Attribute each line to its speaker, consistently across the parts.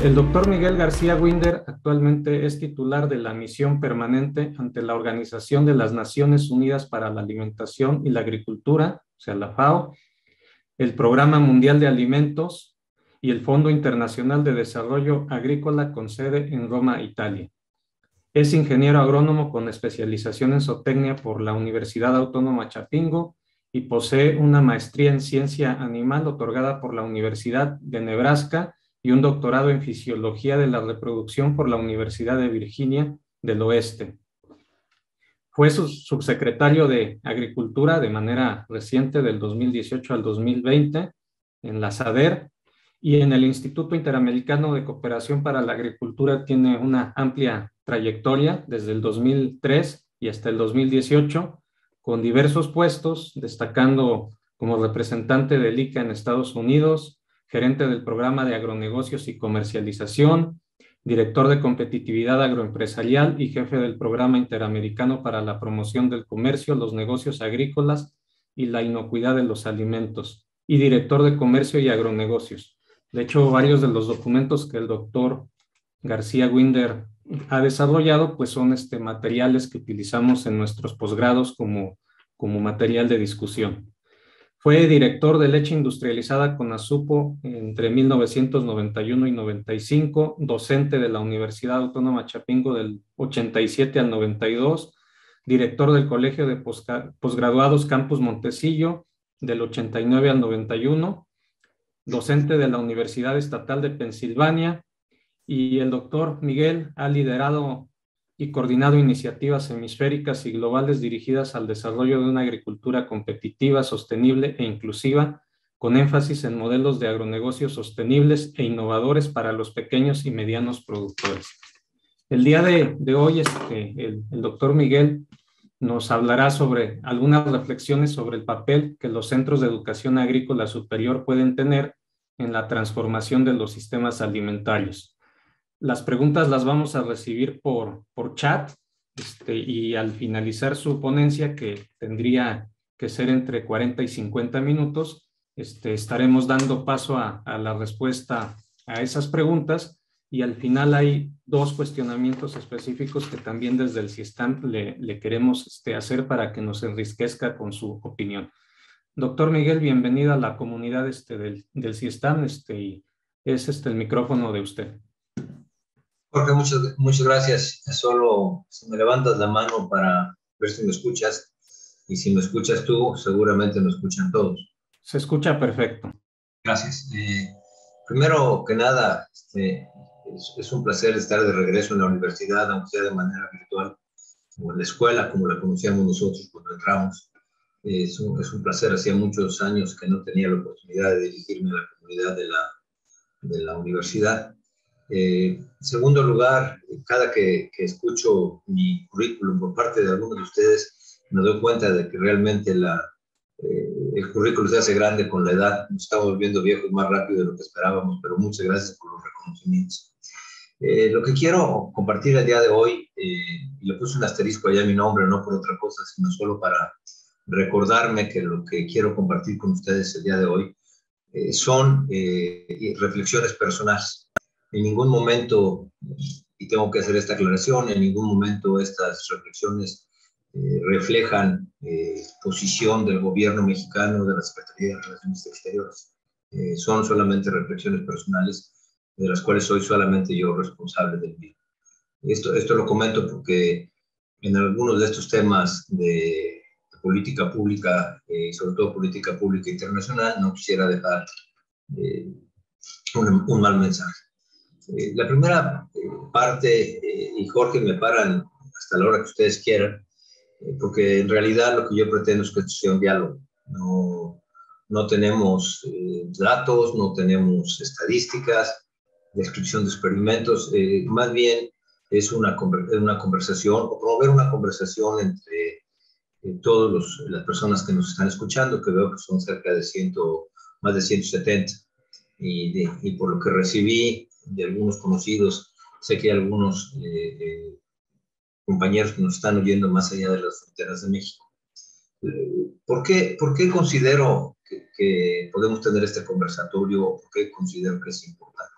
Speaker 1: El doctor Miguel García Winder actualmente es titular de la misión permanente ante la Organización de las Naciones Unidas para la Alimentación y la Agricultura, o sea, la FAO, el Programa Mundial de Alimentos y el Fondo Internacional de Desarrollo Agrícola con sede en Roma, Italia. Es ingeniero agrónomo con especialización en zootecnia por la Universidad Autónoma Chapingo y posee una maestría en ciencia animal otorgada por la Universidad de Nebraska y un doctorado en fisiología de la reproducción por la Universidad de Virginia del Oeste. Fue subsecretario de Agricultura de manera reciente del 2018 al 2020 en la SADER, y en el Instituto Interamericano de Cooperación para la Agricultura tiene una amplia trayectoria desde el 2003 y hasta el 2018, con diversos puestos, destacando como representante del ICA en Estados Unidos, gerente del programa de agronegocios y comercialización, director de competitividad agroempresarial y jefe del programa interamericano para la promoción del comercio, los negocios agrícolas y la inocuidad de los alimentos, y director de comercio y agronegocios. De hecho, varios de los documentos que el doctor García Winder ha desarrollado, pues son materiales que utilizamos en nuestros posgrados como material de discusión. Fue director de leche industrializada Conasupo entre 1991 y 95, docente de la Universidad Autónoma Chapingo del 87 al 92, director del Colegio de Posgraduados Campus Montecillo del 89 al 91, docente de la Universidad Estatal de Pensilvania, y el doctor Miguel ha liderado y coordinado iniciativas hemisféricas y globales dirigidas al desarrollo de una agricultura competitiva, sostenible e inclusiva, con énfasis en modelos de agronegocios sostenibles e innovadores para los pequeños y medianos productores. El día de hoy, el doctor Miguel nos hablará sobre algunas reflexiones sobre el papel que los centros de educación agrícola superior pueden tener en la transformación de los sistemas alimentarios. Las preguntas las vamos a recibir por chat y al finalizar su ponencia, que tendría que ser entre 40 y 50 minutos, estaremos dando paso a la respuesta a esas preguntas, y al final hay dos cuestionamientos específicos que también desde el CIESTAM le queremos hacer para que nos enriquezca con su opinión. Doctor Miguel, bienvenido a la comunidad del CIESTAM, y es el micrófono de usted.
Speaker 2: Jorge, muchas gracias. Solo si me levantas la mano para ver si me escuchas, y si me escuchas tú, seguramente me escuchan todos.
Speaker 1: Se escucha perfecto.
Speaker 2: Gracias. Primero que nada, es un placer estar de regreso en la universidad, aunque sea de manera virtual, o en la escuela, como la conocíamos nosotros cuando entramos. Es un placer. Hacía muchos años que no tenía la oportunidad de dirigirme a la comunidad de la universidad. En segundo lugar, cada que escucho mi currículum por parte de algunos de ustedes, me doy cuenta de que realmente el currículum se hace grande con la edad. Nos estamos volviendo viejos más rápido de lo que esperábamos, pero muchas gracias por los reconocimientos. Lo que quiero compartir el día de hoy, y le puse un asterisco allá a mi nombre, no por otra cosa, sino solo para recordarme que lo que quiero compartir con ustedes el día de hoy son reflexiones personales. En ningún momento, y tengo que hacer esta aclaración, en ningún momento estas reflexiones reflejan posición del gobierno mexicano, de la Secretaría de Relaciones Exteriores. Son solamente reflexiones personales, de las cuales soy solamente yo responsable del mío. Esto lo comento porque en algunos de estos temas de política pública, sobre todo política pública internacional, no quisiera dejar un mal mensaje. La primera parte, y Jorge, me paran hasta la hora que ustedes quieran, porque en realidad lo que yo pretendo es que esto sea un diálogo. No tenemos datos, no tenemos estadísticas, descripción de experimentos, más bien es una conversación, o promover una conversación entre todas las personas que nos están escuchando, que veo que son cerca de más de 170, y por lo que recibí de algunos conocidos, sé que hay algunos compañeros que nos están oyendo más allá de las fronteras de México. ¿Por qué considero que podemos tener este conversatorio? ¿Por qué considero que es importante?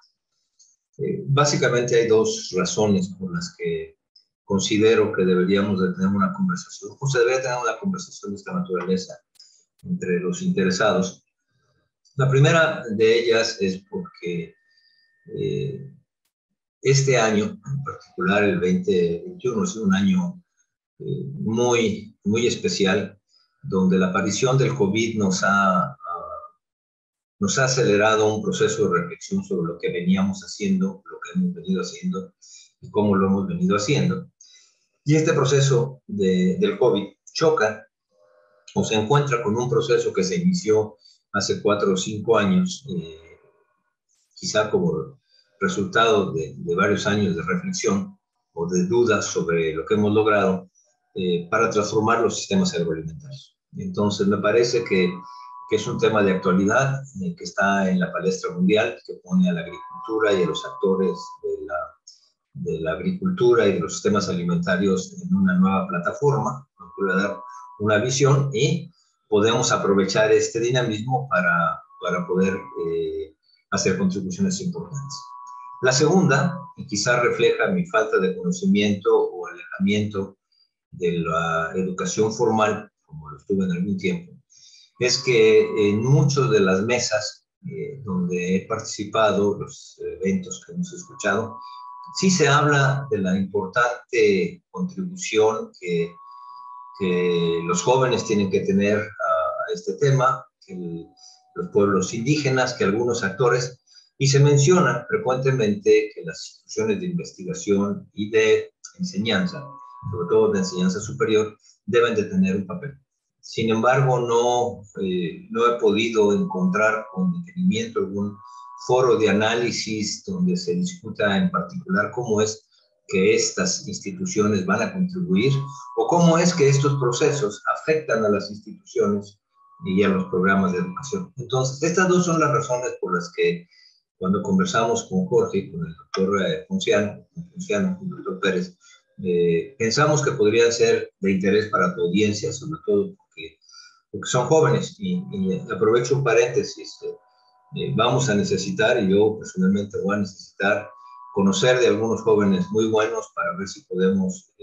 Speaker 2: Básicamente hay dos razones por las que considero que deberíamos de tener una conversación, o se debería tener una conversación de esta naturaleza entre los interesados. La primera de ellas es porque este año, en particular el 2021, es un año muy, muy especial, donde la aparición del COVID nos ha acelerado un proceso de reflexión sobre lo que veníamos haciendo, lo que hemos venido haciendo y cómo lo hemos venido haciendo. Y este proceso del COVID choca o se encuentra con un proceso que se inició hace 4 o 5 años, quizá como resultado de varios años de reflexión o de dudas sobre lo que hemos logrado para transformar los sistemas agroalimentarios. Entonces, me parece que es un tema de actualidad que está en la palestra mundial, que pone a la agricultura y a los actores de la agricultura y de los sistemas alimentarios en una nueva plataforma, nos puede dar una visión y podemos aprovechar este dinamismo para poder hacer contribuciones importantes. La segunda, y quizás refleja mi falta de conocimiento o alejamiento de la educación formal, como lo estuve en algún tiempo, es que en muchas de las mesas donde he participado, los eventos que hemos escuchado, sí se habla de la importante contribución que los jóvenes tienen que tener a este tema, que los pueblos indígenas, que algunos actores, y se menciona frecuentemente que las instituciones de investigación y de enseñanza, sobre todo de enseñanza superior, deben de tener un papel. Sin embargo, no he podido encontrar con detenimiento algún foro de análisis donde se discuta en particular cómo es que estas instituciones van a contribuir o cómo es que estos procesos afectan a las instituciones y a los programas de educación. Entonces, estas dos son las razones por las que cuando conversamos con Jorge, con el doctor Ponciano, con el doctor Pérez, pensamos que podrían ser de interés para tu audiencia, sobre todo porque son jóvenes. Y aprovecho un paréntesis, vamos a necesitar, y yo personalmente voy a necesitar, conocer de algunos jóvenes muy buenos para ver si podemos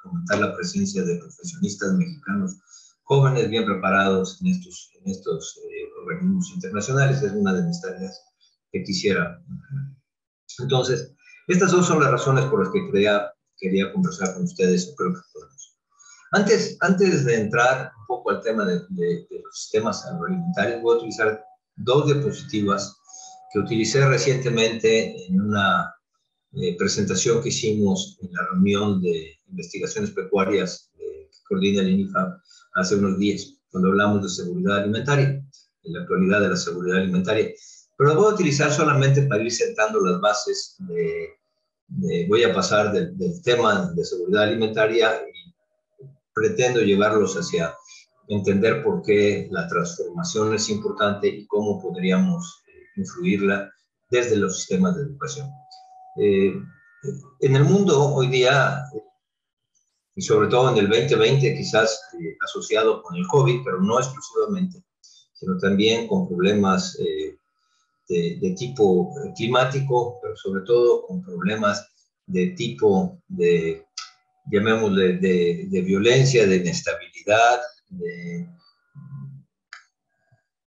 Speaker 2: aumentar la presencia de profesionistas mexicanos jóvenes bien preparados en estos organismos internacionales. Es una de mis tareas que quisiera. Entonces, estas dos son las razones por las que quería conversar con ustedes. Creo que podemos. Antes de entrar un poco al tema de los sistemas agroalimentarios, voy a utilizar dos diapositivas que utilicé recientemente en una presentación que hicimos en la reunión de investigaciones pecuarias que coordina el INIFAP hace unos días, cuando hablamos de seguridad alimentaria, en la actualidad de la seguridad alimentaria. Pero las voy a utilizar solamente para ir sentando las bases voy a pasar del tema de seguridad alimentaria y pretendo llevarlos hacia entender por qué la transformación es importante y cómo podríamos influirla desde los sistemas de educación. En el mundo hoy día, y sobre todo en el 2020, quizás asociado con el COVID, pero no exclusivamente, sino también con problemas de tipo climático, pero sobre todo con problemas de tipo llamémosle, de violencia, de inestabilidad,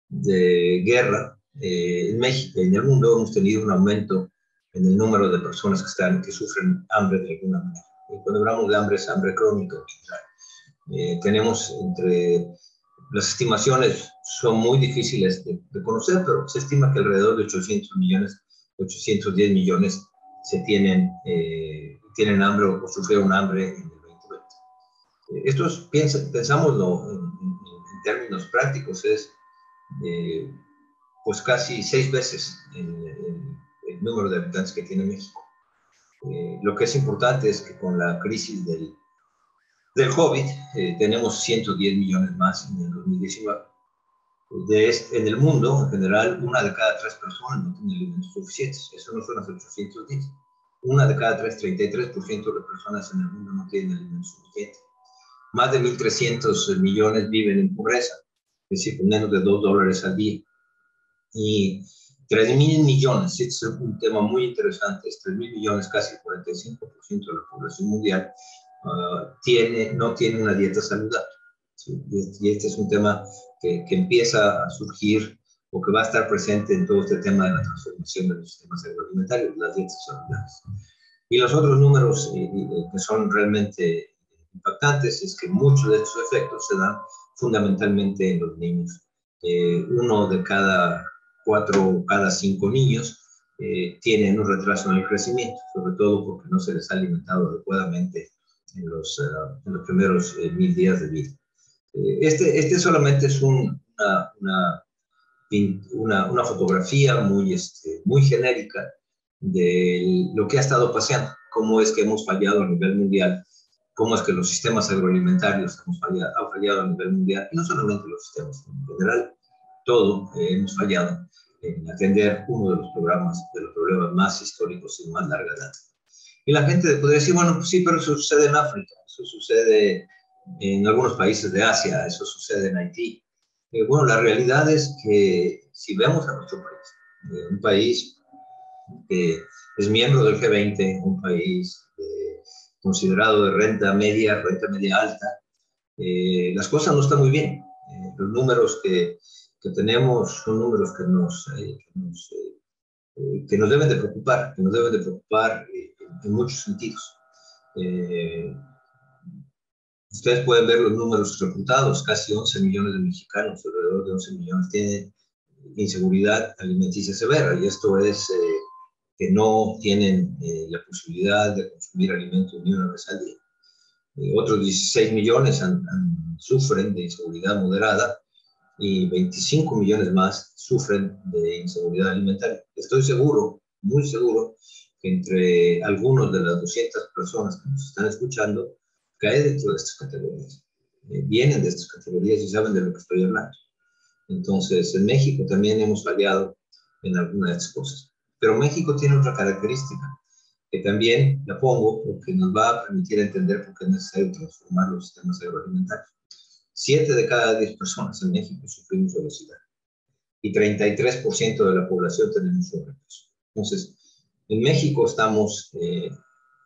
Speaker 2: de guerra. En México, en el mundo, hemos tenido un aumento en el número de personas que sufren hambre de alguna manera. Y cuando hablamos de hambre, es hambre crónica. Tenemos las estimaciones son muy difíciles de conocer, pero se estima que alrededor de 800 millones, 810 millones tienen hambre o sufrieron hambre en el 2020. Esto pensámoslo en términos prácticos, es pues casi 6 veces el número de habitantes que tiene México. Lo que es importante es que con la crisis del COVID tenemos 110 millones más en el 2019. En el mundo, en general, 1 de cada 3 personas no tiene alimentos suficientes. Eso no son las 810. 1 de cada 3, 33% de personas en el mundo no tienen alimentos suficientes. Más de 1.300 millones viven en pobreza, es decir, con menos de $2 al día. Y 3.000 millones, es un tema muy interesante, es 3.000 millones, casi el 45% de la población mundial no tiene una dieta saludable. ¿Sí? Y este es un tema que empieza a surgir o que va a estar presente en todo este tema de la transformación de los sistemas agroalimentarios, las dietas saludables. Y los otros números que son realmente impactantes es que muchos de estos efectos se dan fundamentalmente en los niños. 1 de cada 4 o cada 5 niños tienen un retraso en el crecimiento, sobre todo porque no se les ha alimentado adecuadamente en los primeros 1000 días de vida. Este solamente es una fotografía muy genérica de lo que ha estado pasando, cómo es que hemos fallado a nivel mundial, cómo es que los sistemas agroalimentarios han fallado a nivel mundial, y no solamente los sistemas, en general, todo hemos fallado en atender uno de los problemas más históricos y de más larga data. Y la gente podría decir, bueno, pues sí, pero eso sucede en África, eso sucede en algunos países de Asia, eso sucede en Haití. Bueno, la realidad es que si vemos a nuestro país, un país que es miembro del G20, un país considerado de renta media alta, las cosas no están muy bien. Los números que tenemos son números que nos deben de preocupar, en muchos sentidos. Ustedes pueden ver los números reportados, casi 11 millones de mexicanos, alrededor de 11 millones, tienen inseguridad alimenticia severa, y esto es que no tienen la posibilidad de consumir alimentos ni una vez al día. Otros 16 millones sufren de inseguridad moderada y 25 millones más sufren de inseguridad alimentaria. Estoy seguro, muy seguro, que entre algunos de las 200 personas que nos están escuchando caen dentro de estas categorías. Vienen de estas categorías y saben de lo que estoy hablando. Entonces, en México también hemos fallado en algunas de estas cosas. Pero México tiene otra característica, que también la pongo porque nos va a permitir entender por qué es necesario transformar los sistemas agroalimentarios. 7 de cada 10 personas en México sufrimos obesidad y 33% de la población tenemos sobrepeso. Entonces, en México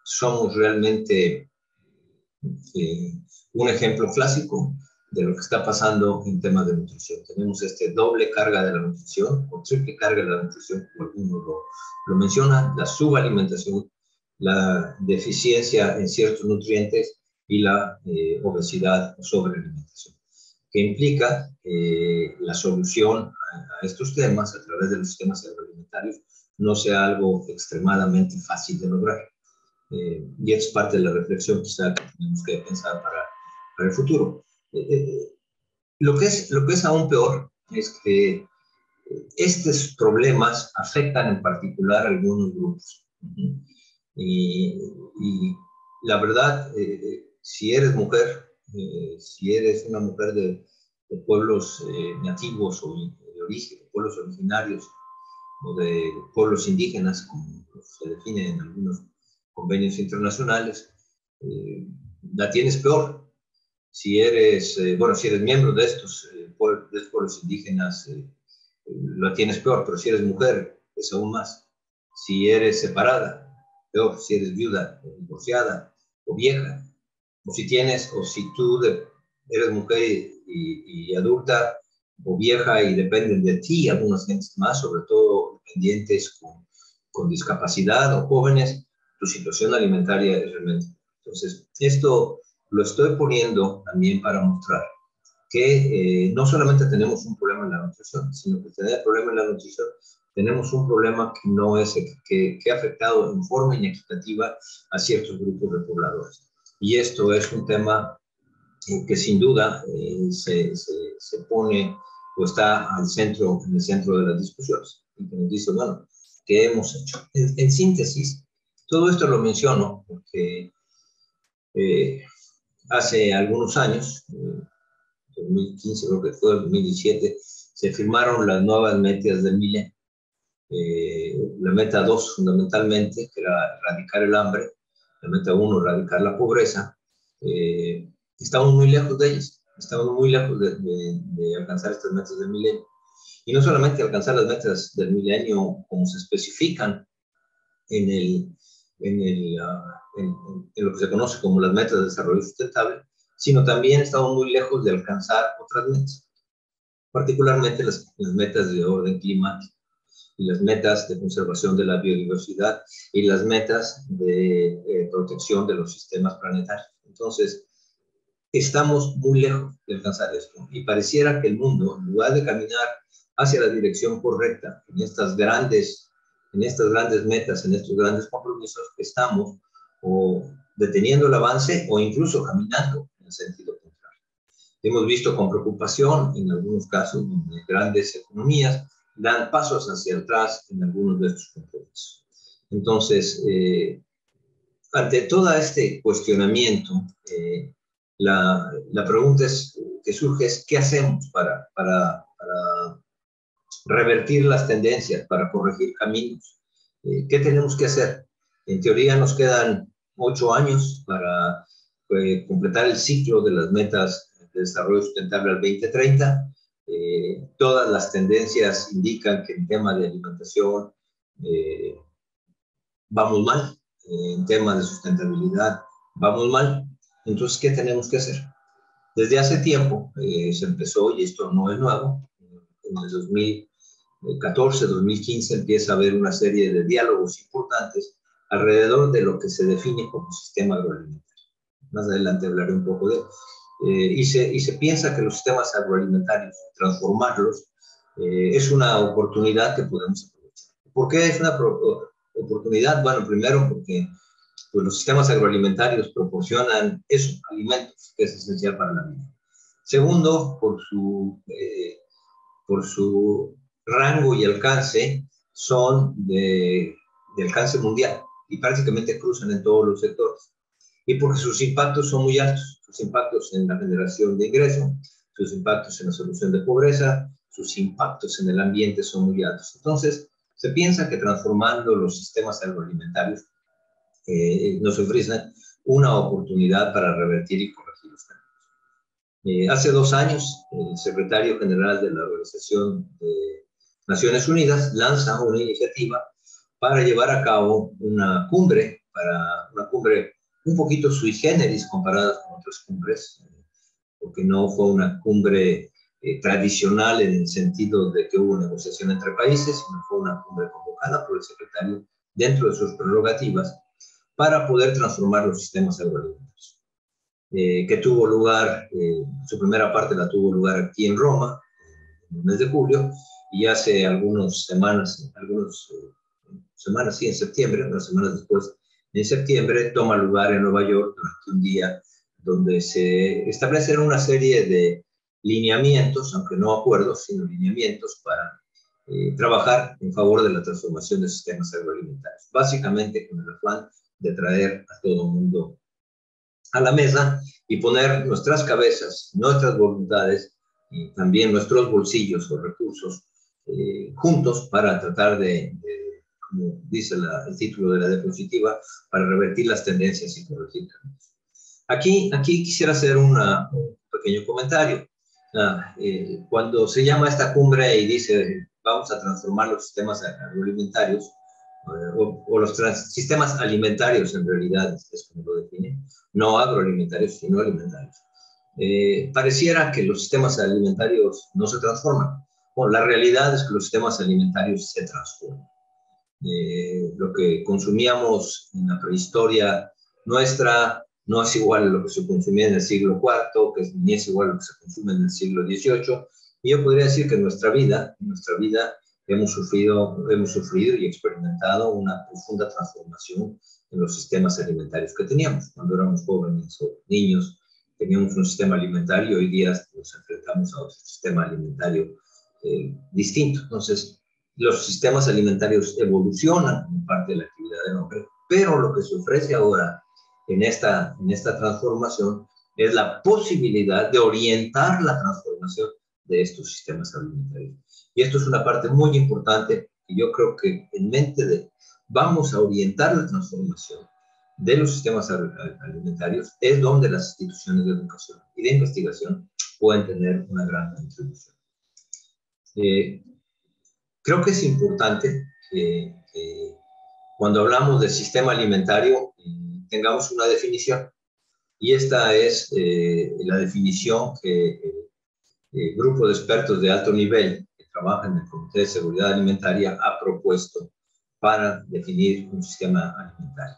Speaker 2: somos realmente un ejemplo clásico de lo que está pasando en temas de nutrición. Tenemos doble carga de la nutrición, o triple carga de la nutrición, como algunos lo mencionan, la subalimentación, la deficiencia en ciertos nutrientes y la obesidad o sobrealimentación, que implica la solución a estos temas a través de los sistemas agroalimentarios no sea algo extremadamente fácil de lograr. Y es parte de la reflexión quizá que tenemos que pensar para el futuro. Lo que es aún peor es que estos problemas afectan en particular a algunos grupos. Y la verdad, si eres mujer, si eres una mujer de pueblos nativos o de origen, pueblos originarios o de pueblos indígenas, como se define en algunos convenios internacionales, la tienes peor. Si eres miembro de estos pueblos indígenas, la tienes peor, pero si eres mujer, es aún más. Si eres separada, peor. Si eres viuda, o divorciada, o vieja, o si tú eres mujer y adulta, o vieja, y dependen de ti algunas gentes más, sobre todo dependientes con discapacidad o jóvenes, tu situación alimentaria es realmente. Entonces, esto lo estoy poniendo también para mostrar que no solamente tenemos un problema en la nutrición, sino que tener problema en la nutrición, tenemos un problema que ha afectado en forma inequitativa a ciertos grupos de pobladores. Y esto es un tema que sin duda se pone o está en el centro de las discusiones. Y que nos dice, bueno, ¿qué hemos hecho? En síntesis, todo esto lo menciono porque hace algunos años, 2015 creo que fue, 2017, se firmaron las nuevas metas del milenio. La meta 2 fundamentalmente, que era erradicar el hambre, la meta 1, erradicar la pobreza. Estamos muy lejos de ellas, estamos muy lejos de alcanzar estas metas del milenio. Y no solamente alcanzar las metas del milenio como se especifican en lo que se conoce como las metas de desarrollo sustentable, sino también estamos muy lejos de alcanzar otras metas, particularmente las metas de orden climático y las metas de conservación de la biodiversidad y las metas de protección de los sistemas planetarios. Entonces, estamos muy lejos de alcanzar esto y pareciera que el mundo, en lugar de caminar hacia la dirección correcta en estas grandes metas, en estos grandes compromisos, estamos o deteniendo el avance o incluso caminando en el sentido contrario. Hemos visto con preocupación en algunos casos donde grandes economías dan pasos hacia atrás en algunos de estos compromisos. Entonces, ante todo este cuestionamiento, la pregunta que surge es ¿qué hacemos para revertir las tendencias, para corregir caminos? ¿Qué tenemos que hacer? En teoría nos quedan 8 años para completar el ciclo de las metas de desarrollo sustentable al 2030. Todas las tendencias indican que en tema de alimentación vamos mal, en tema de sustentabilidad vamos mal. Entonces, ¿qué tenemos que hacer? Desde hace tiempo se empezó, y esto no es nuevo, en el 2014, 2015 empieza a haber una serie de diálogos importantes alrededor de lo que se define como sistema agroalimentario. Más adelante hablaré un poco de él. Y se piensa que los sistemas agroalimentarios, transformarlos, es una oportunidad que podemos aprovechar. ¿Por qué es una oportunidad? Bueno, primero porque pues, los sistemas agroalimentarios proporcionan eso, alimentos, que es esencial para la vida. Segundo, por su rango y alcance, son de alcance mundial y prácticamente cruzan en todos los sectores. Y porque sus impactos son muy altos, sus impactos en la generación de ingresos, sus impactos en la solución de pobreza, sus impactos en el ambiente son muy altos. Entonces, se piensa que transformando los sistemas agroalimentarios nos ofrecen una oportunidad para revertir y corregir los cambios. Hace 2 años, el secretario general de la Organización de Naciones Unidas lanza una iniciativa para llevar a cabo una cumbre un poquito sui generis comparadas con otras cumbres, porque no fue una cumbre tradicional en el sentido de que hubo negociación entre países, sino fue una cumbre convocada por el secretario dentro de sus prerrogativas para poder transformar los sistemas agroalimentarios. Que tuvo lugar, su primera parte la tuvo lugar aquí en Roma, en el mes de julio, y hace algunas semanas, sí, en septiembre, unas semanas después, en septiembre, toma lugar en Nueva York durante un día donde se establecen una serie de lineamientos, aunque no acuerdos, sino lineamientos para trabajar en favor de la transformación de sistemas agroalimentarios, básicamente con el afán de traer a todo el mundo a la mesa y poner nuestras cabezas, nuestras voluntades y también nuestros bolsillos o recursos juntos para tratar como dice el título de la diapositiva, para revertir las tendencias y corregir cambios. Aquí quisiera hacer un pequeño comentario. Cuando se llama esta cumbre y dice vamos a transformar los sistemas agroalimentarios, o los sistemas alimentarios en realidad, es como lo define, no agroalimentarios, sino alimentarios. Pareciera que los sistemas alimentarios no se transforman. Bueno, la realidad es que los sistemas alimentarios se transforman. Lo que consumíamos en la prehistoria nuestra no es igual a lo que se consumía en el siglo IV, ni es igual a lo que se consume en el siglo XVIII. Y yo podría decir que en nuestra vida hemos sufrido y experimentado una profunda transformación en los sistemas alimentarios que teníamos. Cuando éramos jóvenes o niños, teníamos un sistema alimentario y hoy día nos enfrentamos a otro sistema alimentario distinto. Entonces, los sistemas alimentarios evolucionan como parte de la actividad del hombre, pero lo que se ofrece ahora en esta transformación es la posibilidad de orientar la transformación de estos sistemas alimentarios. Y esto es una parte muy importante que yo creo que en mente vamos a orientar la transformación de los sistemas alimentarios, es donde las instituciones de educación y de investigación pueden tener una gran contribución. Creo que es importante que cuando hablamos del sistema alimentario tengamos una definición. Y esta es la definición que el grupo de expertos de alto nivel que trabaja en el Comité de Seguridad Alimentaria ha propuesto para definir un sistema alimentario.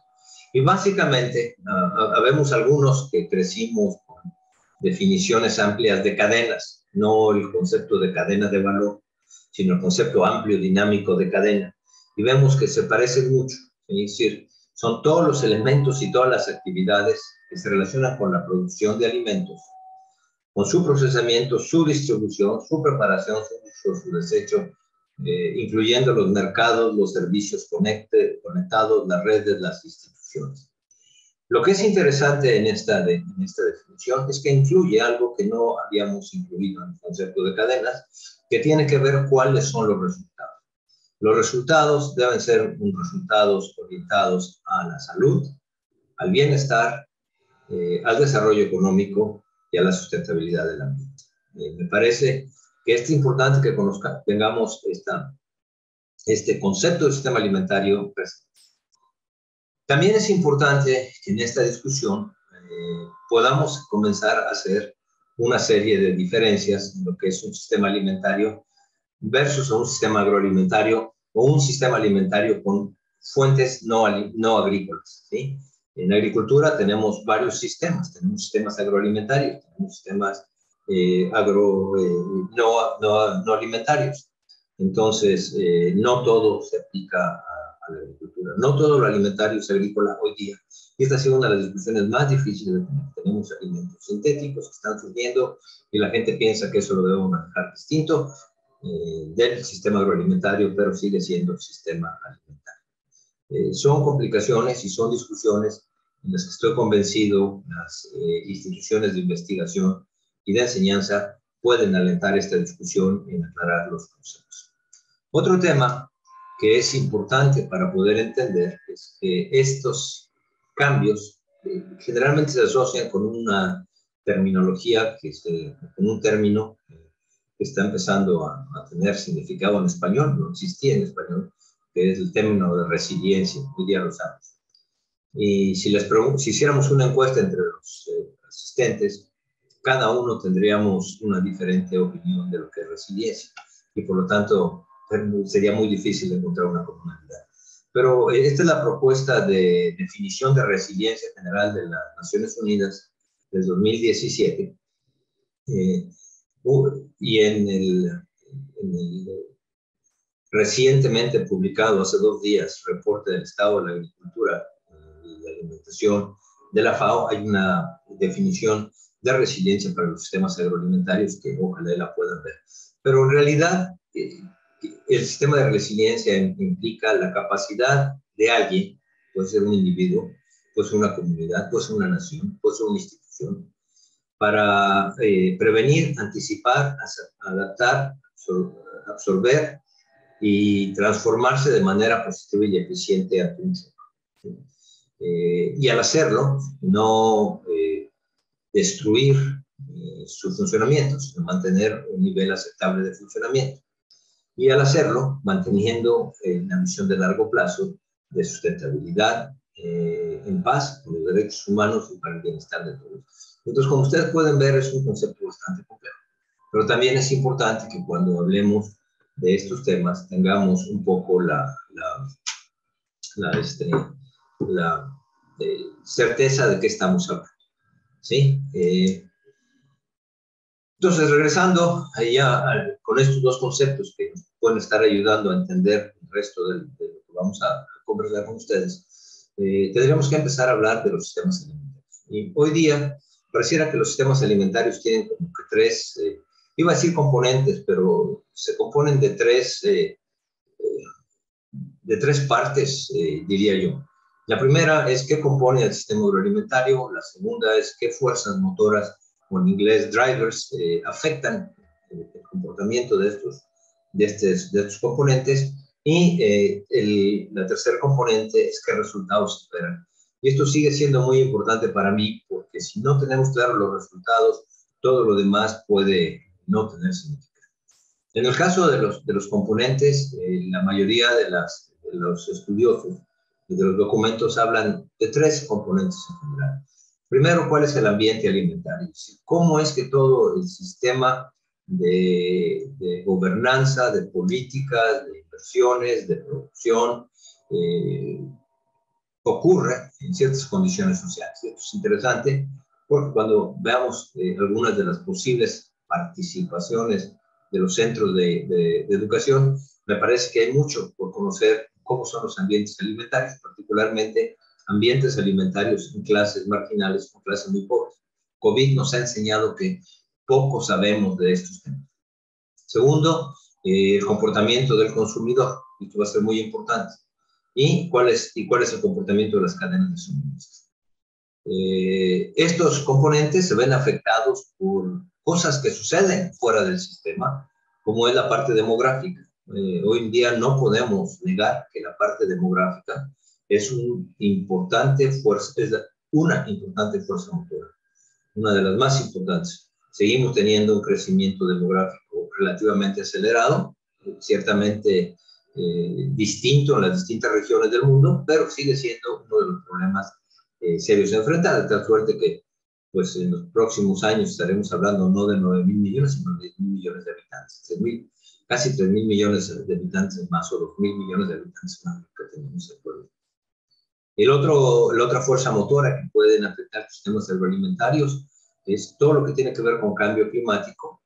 Speaker 2: Y básicamente, habemos algunos que crecimos con definiciones amplias de cadenas, no el concepto de cadena de valor, sino el concepto amplio, dinámico de cadena. Y vemos que se parecen mucho, es decir, son todos los elementos y todas las actividades que se relacionan con la producción de alimentos, con su procesamiento, su distribución, su preparación, su uso, su desecho, incluyendo los mercados, los servicios conectados, las redes, las instituciones. Lo que es interesante en esta definición es que incluye algo que no habíamos incluido en el concepto de cadenas, que tiene que ver cuáles son los resultados. Los resultados deben ser resultados orientados a la salud, al bienestar, al desarrollo económico y a la sustentabilidad del ambiente. Me parece que es importante que tengamos este concepto de sistema alimentario presente. También es importante que en esta discusión podamos comenzar a hacer una serie de diferencias en lo que es un sistema alimentario versus un sistema agroalimentario o un sistema alimentario con fuentes no agrícolas, ¿sí? En agricultura tenemos varios sistemas, tenemos sistemas agroalimentarios, tenemos sistemas no alimentarios. Entonces, no todo se aplica a la agricultura. No todo lo alimentario es agrícola hoy día. Y esta ha sido una de las discusiones más difíciles de tener. Tenemos alimentos sintéticos que están surgiendo y la gente piensa que eso lo debemos manejar distinto del sistema agroalimentario, pero sigue siendo sistema alimentario. Son complicaciones y son discusiones en las que estoy convencido las instituciones de investigación y de enseñanza pueden alentar esta discusión en aclarar los conceptos. Otro tema que es importante para poder entender es que estos cambios generalmente se asocian con una terminología, con un término que está empezando a tener significado en español, no existía en español, que es el término de resiliencia, hoy día lo sabemos. Y si hiciéramos una encuesta entre los asistentes, cada uno tendríamos una diferente opinión de lo que es resiliencia y por lo tanto sería muy difícil encontrar una comunidad. Pero esta es la propuesta de definición de resiliencia general de las Naciones Unidas del 2017 y en el recientemente publicado hace 2 días reporte del estado de la agricultura y la alimentación de la FAO hay una definición de resiliencia para los sistemas agroalimentarios que ojalá la puedan ver. Pero en realidad el sistema de resiliencia implica la capacidad de alguien, puede ser un individuo, puede ser una comunidad, puede ser una nación, puede ser una institución, para prevenir, anticipar, adaptar, absorber y transformarse de manera positiva y eficiente ante un choque. Y al hacerlo, no destruir su funcionamiento, sino mantener un nivel aceptable de funcionamiento. Y al hacerlo, manteniendo la misión de largo plazo de sustentabilidad, en paz, con los derechos humanos y para el bienestar de todos. Entonces, como ustedes pueden ver, es un concepto bastante complejo. Pero también es importante que cuando hablemos de estos temas tengamos un poco la certeza de qué estamos hablando. ¿Sí? Entonces, regresando allá con estos 2 conceptos que nos pueden estar ayudando a entender el resto de lo que vamos a conversar con ustedes, tendríamos que empezar a hablar de los sistemas alimentarios. Y hoy día, pareciera que los sistemas alimentarios tienen como que 3, iba a decir componentes, pero se componen de 3 partes, diría yo. La primera es qué compone el sistema agroalimentario, la segunda es qué fuerzas motoras, o en inglés drivers, afectan el comportamiento de estos componentes, y la tercera componente es qué resultados esperan. Y esto sigue siendo muy importante para mí, porque si no tenemos claros los resultados, todo lo demás puede no tener significado. En el caso de los componentes, la mayoría de los estudiosos y de los documentos hablan de tres componentes en general. Primero, ¿cuál es el ambiente alimentario? ¿Cómo es que todo el sistema de gobernanza, de políticas, de inversiones, de producción, ocurre en ciertas condiciones sociales? Esto es interesante porque cuando veamos algunas de las posibles participaciones de los centros de educación, me parece que hay mucho por conocer cómo son los ambientes alimentarios, particularmente ambientes alimentarios en clases marginales o clases muy pobres. COVID nos ha enseñado que poco sabemos de estos temas. Segundo, el comportamiento del consumidor. Esto va a ser muy importante. ¿Y cuál es el comportamiento de las cadenas de suministro? Estos componentes se ven afectados por cosas que suceden fuera del sistema, como es la parte demográfica. Hoy en día no podemos negar que la parte demográfica es una importante fuerza motora, una de las más importantes. Seguimos teniendo un crecimiento demográfico relativamente acelerado, ciertamente distinto en las distintas regiones del mundo, pero sigue siendo uno de los problemas serios a enfrentar, de tal suerte que pues, en los próximos años estaremos hablando no de 9.000 millones, sino de 10.000 millones de habitantes, casi 3.000 millones de habitantes más, o 2.000 millones de habitantes más que tenemos actualmente. La otra fuerza motora que pueden afectar los sistemas agroalimentarios es todo lo que tiene que ver con cambio climático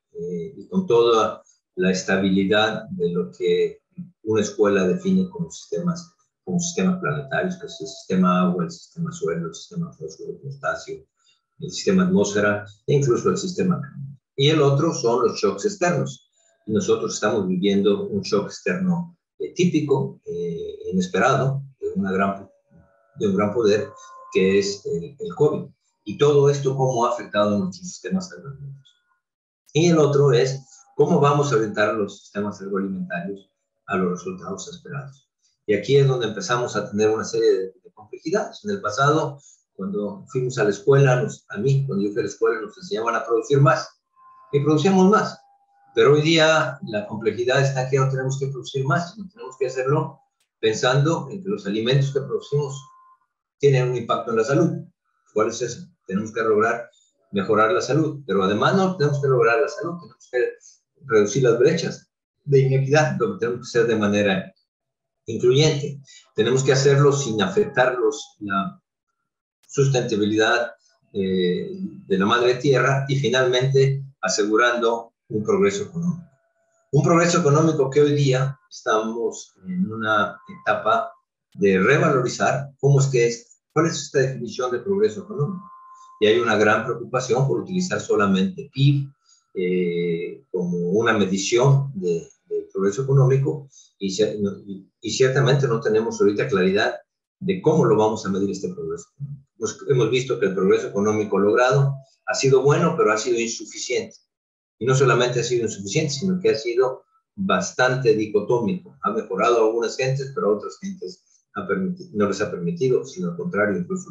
Speaker 2: y con toda la estabilidad de lo que una escuela define como sistemas planetarios, que es el sistema agua, el sistema suelo, el sistema fósforo, potasio, el sistema atmósfera e incluso el sistema clima. Y el otro son los shocks externos. Y nosotros estamos viviendo un shock externo típico, inesperado, de un gran poder, que es el COVID. Y todo esto, cómo ha afectado a nuestros sistemas agroalimentarios. Y el otro es cómo vamos a orientar los sistemas agroalimentarios a los resultados esperados. Y aquí es donde empezamos a tener una serie de complejidades. En el pasado, cuando fuimos a la escuela, cuando yo fui a la escuela, nos enseñaban a producir más. Y producíamos más. Pero hoy día la complejidad está que no tenemos que producir más, sino tenemos que hacerlo pensando en que los alimentos que producimos tienen un impacto en la salud. ¿Cuál es eso? Tenemos que lograr mejorar la salud, pero además no tenemos que lograr la salud, tenemos que reducir las brechas de inequidad, lo que tenemos que hacer de manera incluyente. Tenemos que hacerlo sin afectar la sustentabilidad de la madre tierra y finalmente asegurando un progreso económico. Un progreso económico que hoy día estamos en una etapa de revalorizar cuál es esta definición de progreso económico. Y hay una gran preocupación por utilizar solamente PIB como una medición de progreso económico y ciertamente no tenemos ahorita claridad de cómo lo vamos a medir este progreso. Hemos visto que el progreso económico logrado ha sido bueno, pero ha sido insuficiente. Y no solamente ha sido insuficiente, sino que ha sido bastante dicotómico. Ha mejorado a algunas gentes, pero a otras gentes no les ha permitido, sino al contrario, incluso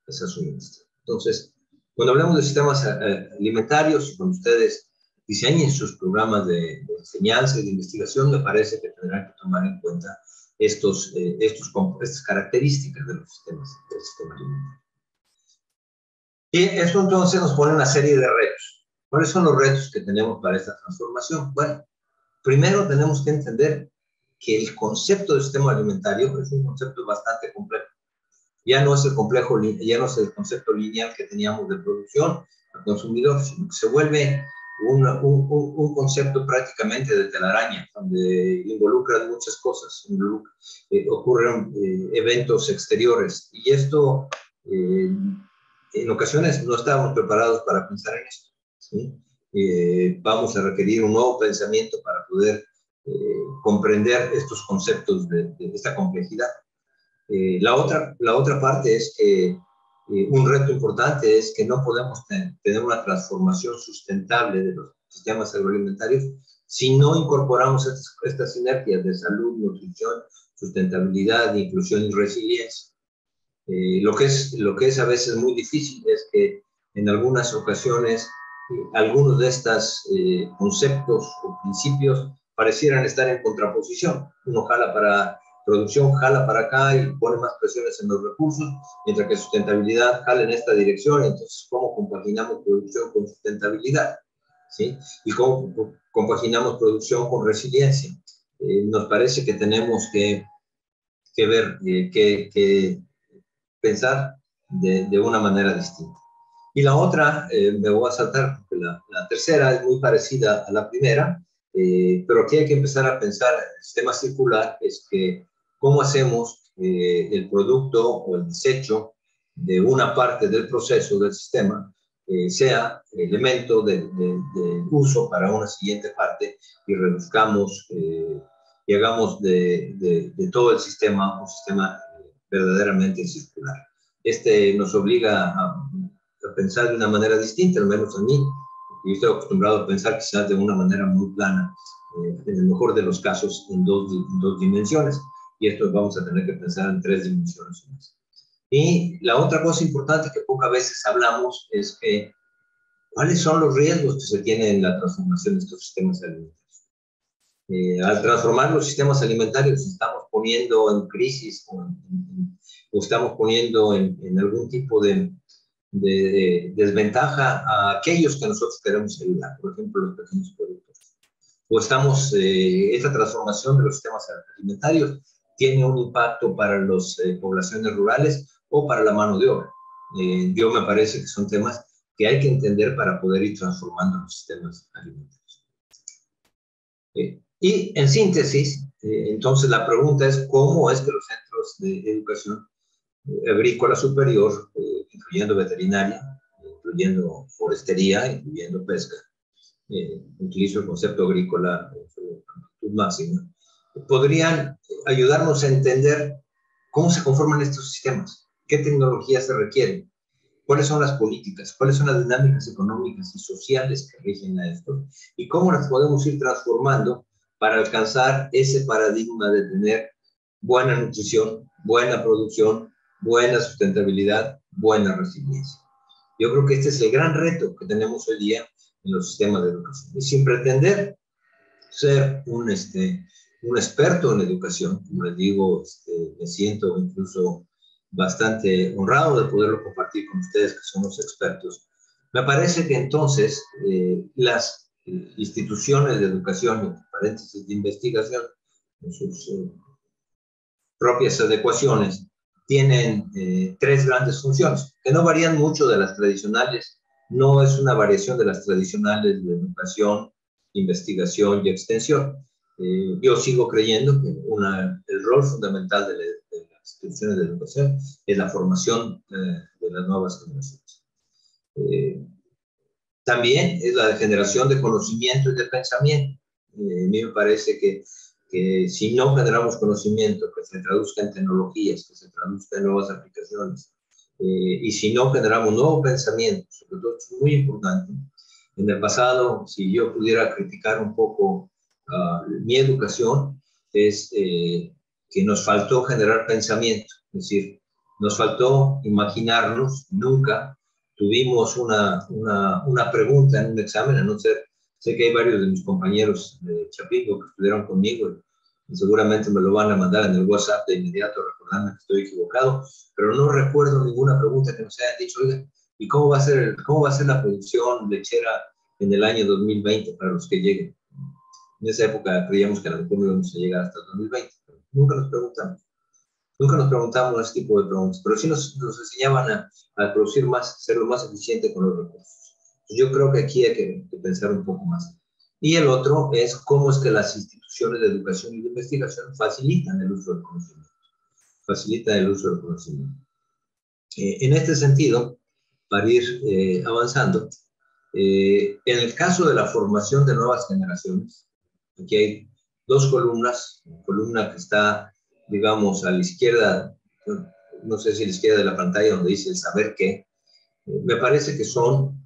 Speaker 2: les ha suministrado. Entonces, cuando hablamos de sistemas alimentarios, cuando ustedes diseñen sus programas de enseñanza y de investigación, me parece que tendrán que tomar en cuenta estas características de los sistemas del sistema alimentario. Y esto entonces nos pone una serie de retos. ¿Cuáles son los retos que tenemos para esta transformación? Bueno, primero tenemos que entender que el concepto de sistema alimentario es un concepto bastante complejo. Ya no es el concepto lineal que teníamos de producción al consumidor, sino que se vuelve un concepto prácticamente de telaraña, donde involucran muchas cosas, ocurren eventos exteriores, y esto en ocasiones no estábamos preparados para pensar en esto, ¿sí? Vamos a requerir un nuevo pensamiento para poder comprender estos conceptos de esta complejidad. La otra parte es que un reto importante es que no podemos tener una transformación sustentable de los sistemas agroalimentarios si no incorporamos estas sinergias de salud, nutrición, sustentabilidad, inclusión y resiliencia. Lo que es a veces muy difícil es que en algunas ocasiones algunos de estos conceptos o principios parecieran estar en contraposición. Uno jala para producción, jala para acá y pone más presiones en los recursos, mientras que sustentabilidad jala en esta dirección. Entonces, ¿cómo compaginamos producción con sustentabilidad? ¿Sí? ¿Y cómo compaginamos producción con resiliencia? Nos parece que tenemos que ver, que pensar de una manera distinta. Y la otra, me voy a saltar, porque la tercera es muy parecida a la primera, pero aquí hay que empezar a pensar en el sistema circular, es que cómo hacemos el producto o el desecho de una parte del proceso del sistema sea elemento de uso para una siguiente parte y reduzcamos y hagamos de todo el sistema un sistema verdaderamente circular. Este nos obliga a pensar de una manera distinta, al menos a mí. Yo estoy acostumbrado a pensar quizás de una manera muy plana, en el mejor de los casos en dos dimensiones, y esto vamos a tener que pensar en 3 dimensiones más. Y la otra cosa importante que pocas veces hablamos es que ¿cuáles son los riesgos que se tienen en la transformación de estos sistemas alimentarios? Al transformar los sistemas alimentarios estamos poniendo en crisis o estamos poniendo en algún tipo de desventaja a aquellos que nosotros queremos ayudar, por ejemplo, los pequeños productores. O estamos, esta transformación de los sistemas alimentarios tiene un impacto para las poblaciones rurales o para la mano de obra. Yo me parece que son temas que hay que entender para poder ir transformando los sistemas alimentarios. Y en síntesis, entonces la pregunta es cómo es que los centros de educación agrícola superior, incluyendo veterinaria, incluyendo forestería, incluyendo pesca, utilizo el concepto agrícola en su amplitud máxima, podrían ayudarnos a entender cómo se conforman estos sistemas, qué tecnologías se requieren, cuáles son las políticas, cuáles son las dinámicas económicas y sociales que rigen a esto, y cómo las podemos ir transformando para alcanzar ese paradigma de tener buena nutrición, buena producción, buena sustentabilidad, buena resiliencia. Yo creo que este es el gran reto que tenemos hoy día en los sistemas de educación. Y sin pretender ser un experto en educación, como les digo, me siento incluso bastante honrado de poderlo compartir con ustedes, que son los expertos. Me parece que entonces las instituciones de educación, entre paréntesis de investigación, en sus propias adecuaciones, tienen 3 grandes funciones, que no varían mucho de las tradicionales, no es una variación de las tradicionales de educación, investigación y extensión. Yo sigo creyendo que el rol fundamental de las instituciones de educación es la formación de las nuevas generaciones. También es la generación de conocimiento y de pensamiento. A mí me parece que si no generamos conocimiento que se traduzca en tecnologías, que se traduzca en nuevas aplicaciones, y si no generamos nuevo pensamiento, sobre todo es muy importante. En el pasado, si yo pudiera criticar un poco mi educación, es que nos faltó generar pensamiento, es decir, nos faltó imaginarnos, nunca tuvimos una pregunta en un examen, a no ser, sé que hay varios de mis compañeros de Chapingo que estudiaron conmigo y seguramente me lo van a mandar en el WhatsApp de inmediato recordando que estoy equivocado, pero no recuerdo ninguna pregunta que nos hayan dicho, oiga, ¿y cómo va a ser la producción lechera en el año 2020 para los que lleguen? En esa época creíamos que a lo mejor no íbamos a llegar hasta el 2020, pero nunca nos preguntamos. Nunca nos preguntamos ese tipo de preguntas, pero sí nos enseñaban a producir más, ser lo más eficiente con los recursos. Yo creo que aquí hay que pensar un poco más. Y el otro es cómo es que las instituciones de educación y de investigación facilitan el uso del conocimiento. Facilitan el uso del conocimiento. En este sentido, para ir avanzando, en el caso de la formación de nuevas generaciones, aquí hay 2 columnas, una columna que está, digamos, a la izquierda, no sé si a la izquierda de la pantalla, donde dice el saber qué, me parece que son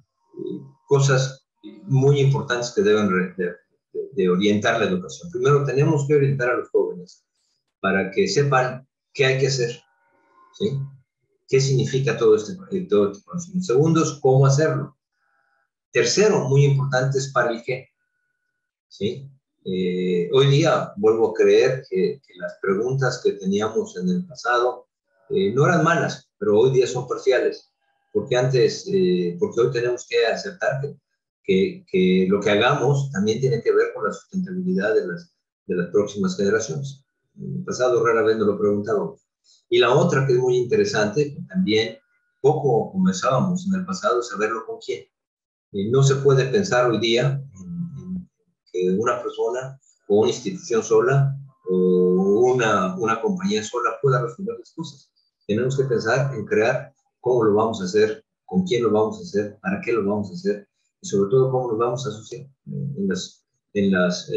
Speaker 2: cosas muy importantes que deben de orientar la educación. Primero, tenemos que orientar a los jóvenes para que sepan qué hay que hacer, ¿sí? ¿Qué significa todo este conocimiento? Segundo, es cómo hacerlo. Tercero, muy importante, es para el qué. ¿Sí? Hoy día vuelvo a creer que las preguntas que teníamos en el pasado no eran malas, pero hoy día son parciales, porque porque hoy tenemos que aceptar que lo que hagamos también tiene que ver con la sustentabilidad de las próximas generaciones. En el pasado rara vez nos lo preguntábamos. Y la otra que es muy interesante, también poco comenzábamos en el pasado, es saberlo con quién. No se puede pensar hoy día en que una persona o una institución sola o una compañía sola pueda resolver las cosas. Tenemos que pensar en crear cómo lo vamos a hacer, con quién lo vamos a hacer, para qué lo vamos a hacer y sobre todo cómo nos vamos a asociar. En las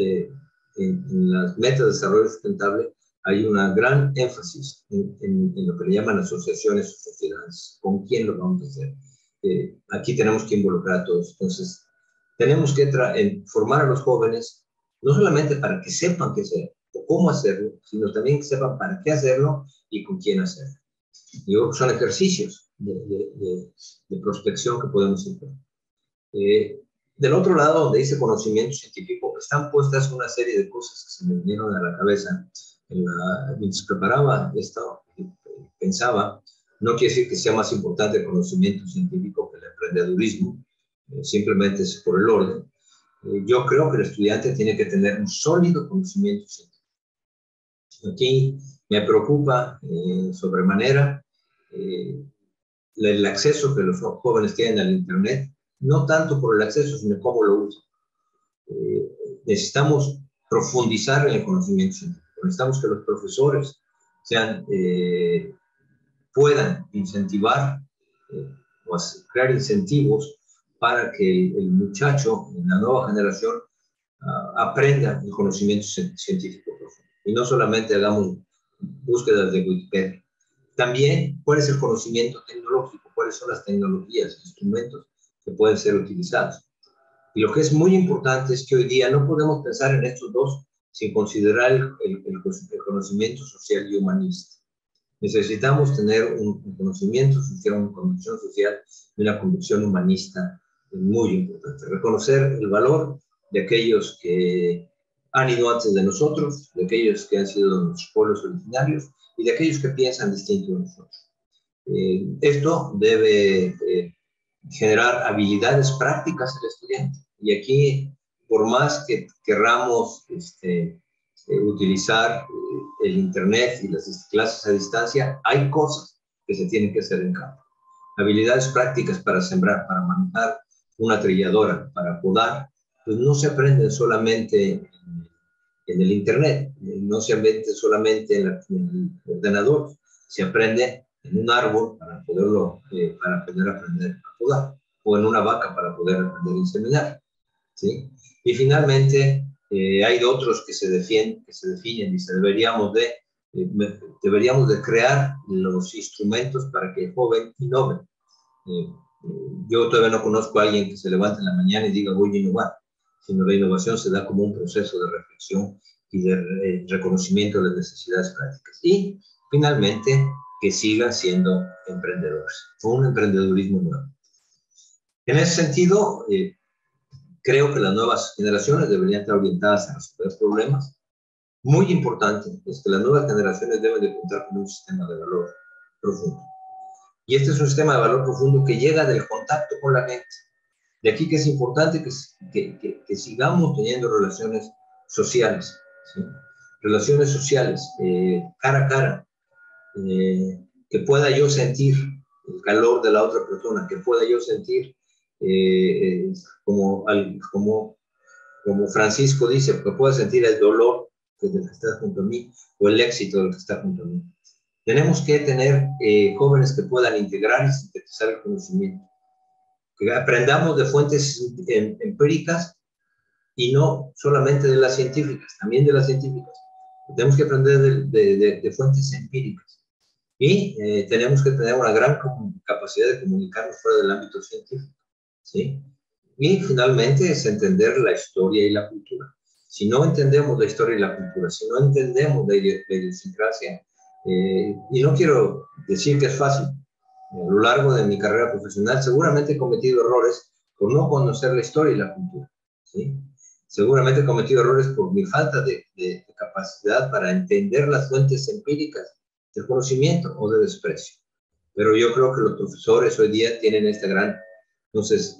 Speaker 2: metas de desarrollo sustentable hay una gran énfasis en lo que le llaman asociaciones o sociedades, con quién lo vamos a hacer. Aquí tenemos que involucrar a todos. Entonces, tenemos que formar a los jóvenes, no solamente para que sepan qué hacer o cómo hacerlo, sino también que sepan para qué hacerlo y con quién hacerlo. Y son ejercicios de prospección que podemos hacer. Del otro lado, donde dice conocimiento científico, están puestas una serie de cosas que se me vinieron a la cabeza. Mientras preparaba esto, pensaba, no quiere decir que sea más importante el conocimiento científico que el emprendedurismo, simplemente es por el orden. Yo creo que el estudiante tiene que tener un sólido conocimiento científico. Aquí me preocupa sobremanera el acceso que los jóvenes tienen al Internet, no tanto por el acceso, sino cómo lo usan. Necesitamos profundizar en el conocimiento científico. Necesitamos que los profesores puedan incentivar o crear incentivos para que el muchacho, la nueva generación, aprenda el conocimiento científico profundo. Y no solamente hagamos búsquedas de Wikipedia. También, ¿cuál es el conocimiento tecnológico? ¿Cuáles son las tecnologías, instrumentos que pueden ser utilizados? Y lo que es muy importante es que hoy día no podemos pensar en estos dos sin considerar el conocimiento social y humanista. Necesitamos tener un conocimiento social, una convicción social y una convicción humanista muy importante. Reconocer el valor de aquellos que han ido antes de nosotros, de aquellos que han sido nuestros pueblos originarios y de aquellos que piensan distinto de nosotros. Esto debe generar habilidades prácticas del estudiante. Y aquí, por más que querramos utilizar el Internet y las clases a distancia, hay cosas que se tienen que hacer en campo. Habilidades prácticas para sembrar, para manejar una trilladora, para podar, pues no se aprenden solamente en el Internet, no se aprende solamente en el ordenador, se aprende en un árbol para poder aprender a podar, o en una vaca para poder aprender a inseminar, ¿sí? Y finalmente, hay otros que se definen y deberíamos de crear los instrumentos para que el joven innove. Yo todavía no conozco a alguien que se levante en la mañana y diga voy a innovar, sino la innovación se da como un proceso de reflexión y de reconocimiento de las necesidades prácticas. Y finalmente, que sigan siendo emprendedores, con un emprendedurismo nuevo. En ese sentido, creo que las nuevas generaciones deberían estar orientadas a resolver problemas. Muy importante es que las nuevas generaciones deben de contar con un sistema de valor profundo. Y este es un sistema de valor profundo que llega del contacto con la gente. De aquí que es importante que sigamos teniendo relaciones sociales, ¿sí? Relaciones sociales, cara a cara, que pueda yo sentir el calor de la otra persona, que pueda yo sentir como Francisco dice, que pueda sentir el dolor del que está junto a mí o el éxito del que está junto a mí. Tenemos que tener jóvenes que puedan integrar y sintetizar el conocimiento, que aprendamos de fuentes empíricas y no solamente de las científicas, también de las científicas. Tenemos que aprender de fuentes empíricas y tenemos que tener una gran capacidad de comunicarnos fuera del ámbito científico, ¿sí? Y finalmente es entender la historia y la cultura. Si no entendemos la historia y la cultura, si no entendemos la idiosincrasia, y no quiero decir que es fácil, a lo largo de mi carrera profesional seguramente he cometido errores por no conocer la historia y la cultura, ¿sí? Seguramente he cometido errores por mi falta de capacidad para entender las fuentes empíricas del conocimiento o de desprecio. Pero yo creo que los profesores hoy día tienen esta gran... Entonces,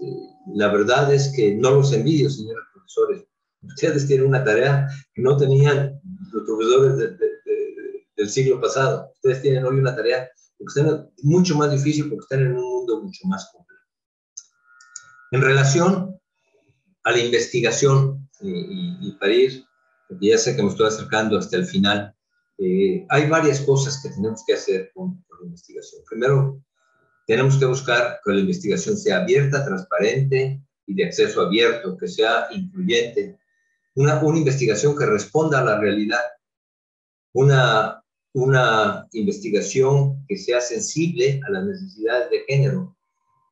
Speaker 2: la verdad es que no los envidio, señores profesores. Ustedes tienen una tarea que no tenían los profesores del siglo pasado. Ustedes tienen hoy una tarea que están mucho más difícil porque están en un mundo mucho más complejo. En relación a la investigación, y para ir, porque ya sé que me estoy acercando hasta el final, hay varias cosas que tenemos que hacer con la investigación. Primero, tenemos que buscar que la investigación sea abierta, transparente y de acceso abierto, que sea incluyente. Una investigación que responda a la realidad. Una investigación que sea sensible a las necesidades de género,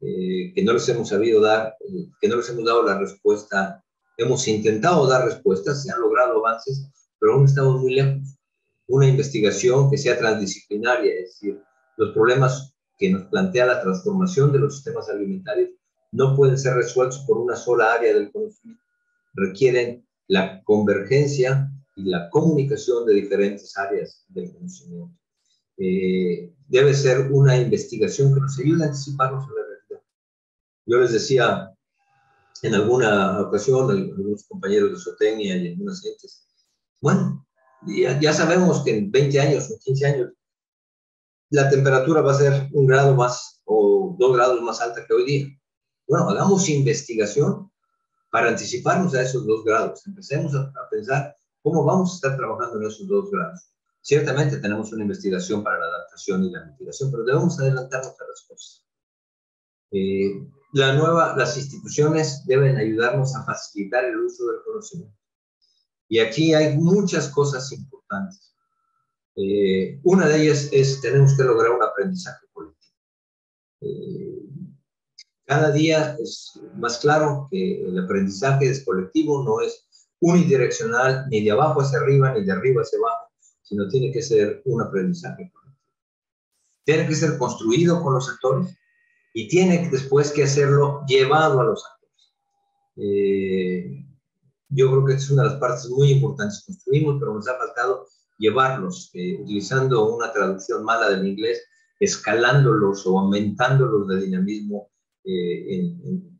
Speaker 2: que no les hemos sabido dar, que no les hemos dado la respuesta. Hemos intentado dar respuestas, se han logrado avances, pero aún estamos muy lejos. Una investigación que sea transdisciplinaria, es decir, los problemas que nos plantea la transformación de los sistemas alimentarios no pueden ser resueltos por una sola área del conocimiento. Requieren la convergencia y la comunicación de diferentes áreas del conocimiento. Debe ser una investigación que nos ayude a anticiparnos a la realidad. Yo les decía en alguna ocasión a algunos compañeros de zootecnia y algunas gentes, bueno, ya sabemos que en 20 años o 15 años la temperatura va a ser 1 grado más o 2 grados más alta que hoy día. Bueno, hagamos investigación para anticiparnos a esos 2 grados. Empecemos a pensar cómo vamos a estar trabajando en esos 2 grados. Ciertamente tenemos una investigación para la adaptación y la mitigación, pero debemos adelantarnos a las cosas. Las instituciones deben ayudarnos a facilitar el uso del conocimiento. Y aquí hay muchas cosas importantes. Una de ellas es tenemos que lograr un aprendizaje colectivo. Cada día es más claro que el aprendizaje es colectivo, no es unidireccional, ni de abajo hacia arriba, ni de arriba hacia abajo, sino tiene que ser un aprendizaje colectivo. Tiene que ser construido con los actores y tiene después que hacerlo llevado a los actores. Yo creo que es una de las partes muy importantes que construimos, pero nos ha faltado llevarlos, utilizando una traducción mala del inglés, escalándolos o aumentándolos de dinamismo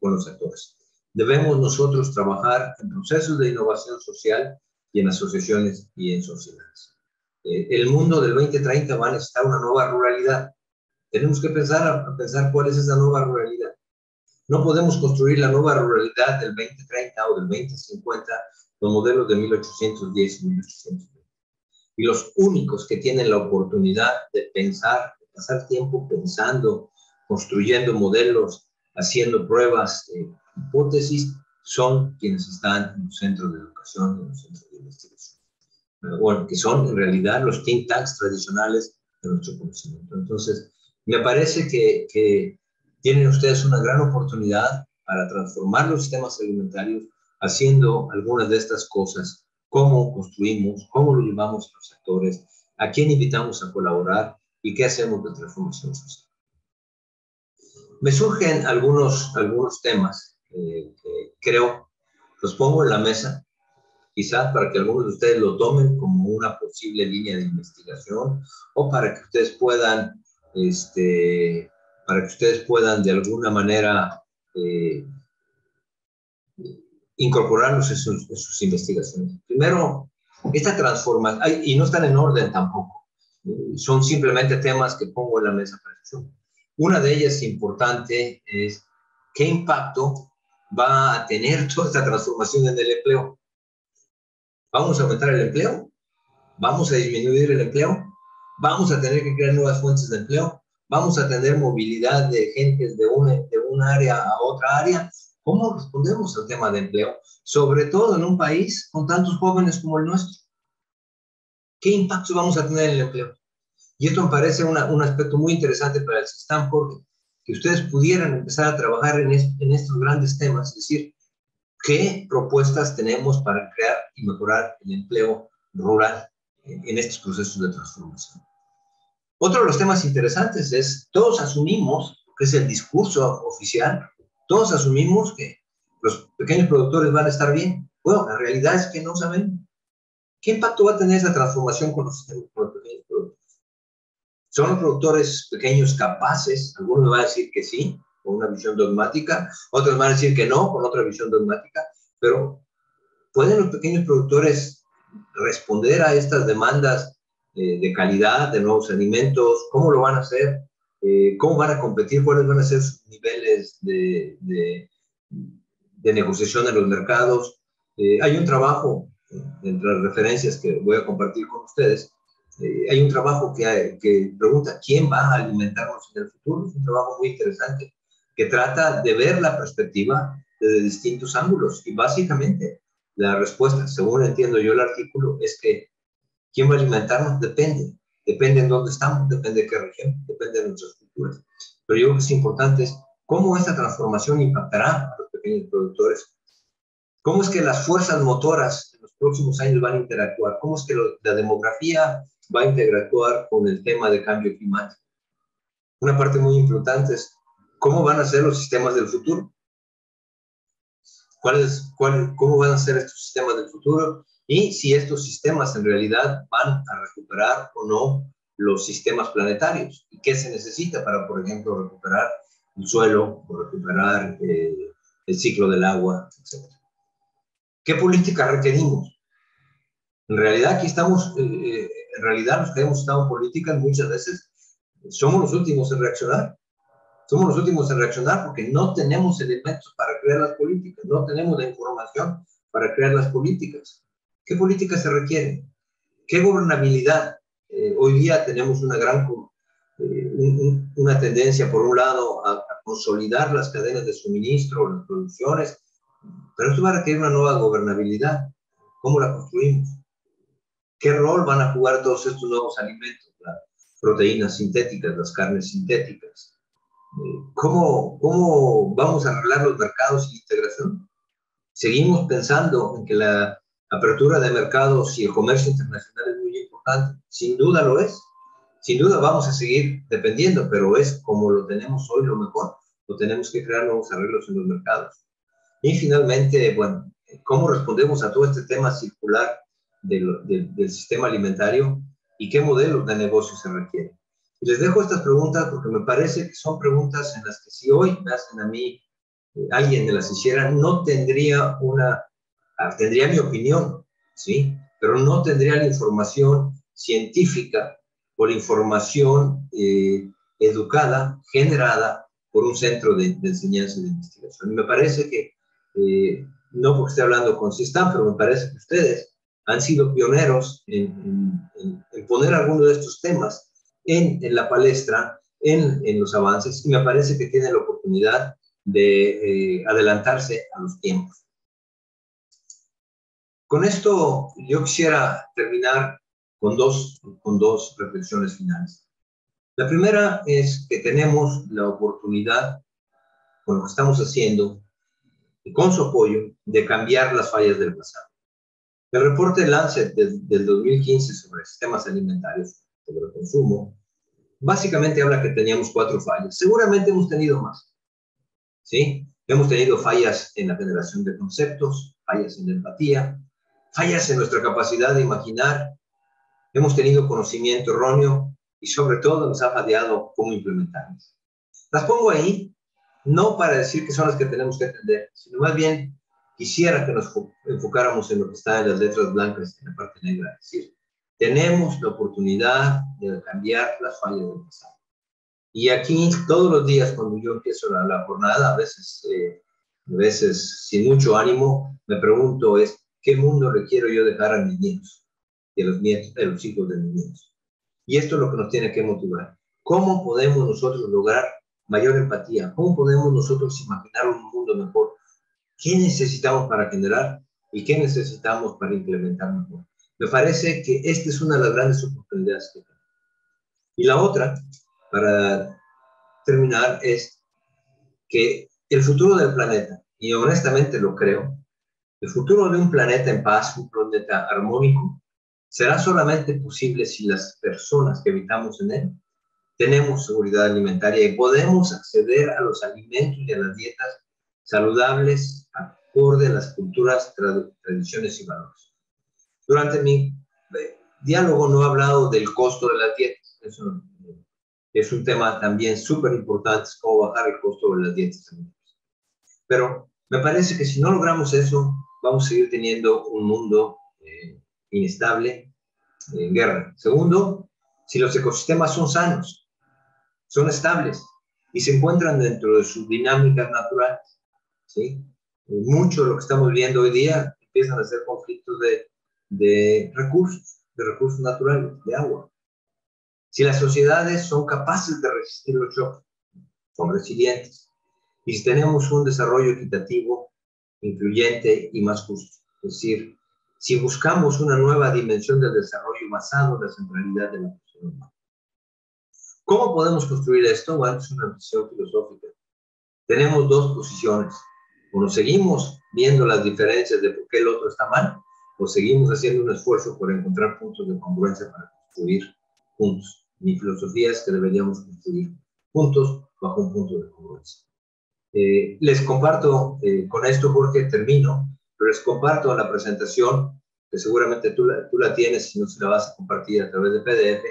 Speaker 2: con los actores. Debemos nosotros trabajar en procesos de innovación social y en asociaciones y en sociedades. El mundo del 2030 va a necesitar una nueva ruralidad. Tenemos que pensar cuál es esa nueva ruralidad. No podemos construir la nueva ruralidad del 2030 o del 2050 con modelos de 1810 y 1820. Y los únicos que tienen la oportunidad de pensar, de pasar tiempo pensando, construyendo modelos, haciendo pruebas, hipótesis, son quienes están en los centros de educación y en los centros de investigación. Bueno, que son en realidad los think tanks tradicionales de nuestro conocimiento. Entonces, me parece que tienen ustedes una gran oportunidad para transformar los sistemas alimentarios haciendo algunas de estas cosas. Cómo construimos, cómo lo llevamos a los actores, a quién invitamos a colaborar y qué hacemos de transformación social. Me surgen algunos temas que creo, los pongo en la mesa, quizás para que algunos de ustedes lo tomen como una posible línea de investigación o para que ustedes puedan de alguna manera incorporarlos en sus investigaciones. Primero, esta transformación, y no están en orden tampoco, son simplemente temas que pongo en la mesa para discusión. Una de ellas importante es qué impacto va a tener toda esta transformación en el empleo. ¿Vamos a aumentar el empleo? ¿Vamos a disminuir el empleo? ¿Vamos a tener que crear nuevas fuentes de empleo? ¿Vamos a tener movilidad de gente de una área a otra área? ¿Cómo respondemos al tema de empleo? Sobre todo en un país con tantos jóvenes como el nuestro. ¿Qué impacto vamos a tener en el empleo? Y esto me parece un aspecto muy interesante para el Stanford, que ustedes pudieran empezar a trabajar en estos grandes temas, es decir, ¿qué propuestas tenemos para crear y mejorar el empleo rural en estos procesos de transformación? Otro de los temas interesantes es, todos asumimos, que es el discurso oficial, Todos asumimos que los pequeños productores van a estar bien. Bueno, la realidad es que no sabemos. ¿Qué impacto va a tener esa transformación con los pequeños productores? ¿Son los productores pequeños capaces? Algunos van a decir que sí, con una visión dogmática, otros van a decir que no, con otra visión dogmática, pero ¿pueden los pequeños productores responder a estas demandas de calidad, de nuevos alimentos? ¿Cómo lo van a hacer? ¿Cómo van a competir? ¿Cuáles van a ser sus niveles de negociación en los mercados? Hay un trabajo, entre las referencias que voy a compartir con ustedes, hay un trabajo que pregunta quién va a alimentarnos en el futuro. Es un trabajo muy interesante que trata de ver la perspectiva desde distintos ángulos y básicamente la respuesta, según entiendo yo el artículo, es que quién va a alimentarnos depende en dónde estamos, depende de qué región, depende de nuestras culturas. Pero yo creo que es importante es cómo esta transformación impactará a los pequeños productores, cómo es que las fuerzas motoras en los próximos años van a interactuar, cómo es que la demografía va a interactuar con el tema de cambio climático. Una parte muy importante es cómo van a ser los sistemas del futuro. ¿Cómo van a ser estos sistemas del futuro? Y si estos sistemas en realidad van a recuperar o no los sistemas planetarios. ¿Y qué se necesita para, por ejemplo, recuperar el suelo o recuperar el ciclo del agua, etc.? ¿Qué política requerimos? En realidad aquí estamos, en realidad los que hemos estado en política muchas veces somos los últimos en reaccionar. Somos los últimos en reaccionar porque no tenemos elementos para crear las políticas, no tenemos la información para crear las políticas. ¿Qué políticas se requieren? ¿Qué gobernabilidad? Hoy día tenemos una gran una tendencia, por un lado, a consolidar las cadenas de suministro, las producciones, pero esto va a requerir una nueva gobernabilidad. ¿Cómo la construimos? ¿Qué rol van a jugar todos estos nuevos alimentos? Las proteínas sintéticas, las carnes sintéticas. ¿Cómo vamos a arreglar los mercados y la integración? Seguimos pensando en que la apertura de mercados y el comercio internacional es muy importante. Sin duda lo es. Sin duda vamos a seguir dependiendo, pero es como lo tenemos hoy lo mejor. O tenemos que crear nuevos arreglos en los mercados. Y finalmente, bueno, ¿cómo respondemos a todo este tema circular del sistema alimentario y qué modelos de negocio se requieren? Y les dejo estas preguntas porque me parece que son preguntas en las que si hoy me hacen a mí, alguien me las hiciera, no tendría tendría mi opinión, ¿sí? Pero no tendría la información científica o la información educada, generada por un centro de enseñanza y de investigación. Y me parece que, no porque esté hablando con CISTAM, pero me parece que ustedes han sido pioneros en poner algunos de estos temas en la palestra, en los avances, y me parece que tienen la oportunidad de adelantarse a los tiempos. Con esto yo quisiera terminar con dos reflexiones finales. La primera es que tenemos la oportunidad, con lo que estamos haciendo, y con su apoyo, de cambiar las fallas del pasado. El reporte Lancet del 2015 sobre sistemas alimentarios, sobre el consumo, básicamente habla que teníamos 4 fallas. Seguramente hemos tenido más, ¿sí? Hemos tenido fallas en la generación de conceptos, fallas en la empatía, fallas en nuestra capacidad de imaginar, hemos tenido conocimiento erróneo y sobre todo nos ha fallado cómo implementarlas. Las pongo ahí no para decir que son las que tenemos que atender, sino más bien quisiera que nos enfocáramos en lo que está en las letras blancas, en la parte negra, es decir, tenemos la oportunidad de cambiar las fallas del pasado. Y aquí todos los días cuando yo empiezo la jornada, a veces sin mucho ánimo, me pregunto ¿qué mundo le quiero yo dejar a mis nietos? Y a los hijos de mis nietos. Y esto es lo que nos tiene que motivar. ¿Cómo podemos nosotros lograr mayor empatía? ¿Cómo podemos nosotros imaginar un mundo mejor? ¿Qué necesitamos para generar y qué necesitamos para implementar mejor? Me parece que esta es una de las grandes oportunidades que tenemos. Y la otra, para terminar, es que el futuro del planeta, y honestamente lo creo, el futuro de un planeta en paz, un planeta armónico, será solamente posible si las personas que habitamos en él tenemos seguridad alimentaria y podemos acceder a los alimentos y a las dietas saludables, acorde a las culturas, tradiciones y valores. Durante mi diálogo no he hablado del costo de las dietas. Eso es un tema también súper importante, cómo bajar el costo de las dietas. Pero me parece que si no logramos eso, vamos a seguir teniendo un mundo inestable, en guerra. Segundo, si los ecosistemas son sanos, son estables y se encuentran dentro de sus dinámicas naturales, ¿sí? Mucho de lo que estamos viendo hoy día empiezan a ser conflictos de recursos naturales, de agua. Si las sociedades son capaces de resistir los shocks, son resilientes. Y si tenemos un desarrollo equitativo, incluyente y más justo. Es decir, si buscamos una nueva dimensión del desarrollo basado en la centralidad de la persona humana. ¿Cómo podemos construir esto? Bueno, es una visión filosófica. Tenemos dos posiciones. O nos seguimos viendo las diferencias de por qué el otro está mal, o seguimos haciendo un esfuerzo por encontrar puntos de congruencia para construir juntos. Mi filosofía es que deberíamos construir juntos bajo un punto de congruencia. Les comparto, con esto Jorge termino, pero les comparto la presentación, que seguramente tú la tienes, si no se la vas a compartir a través de PDF.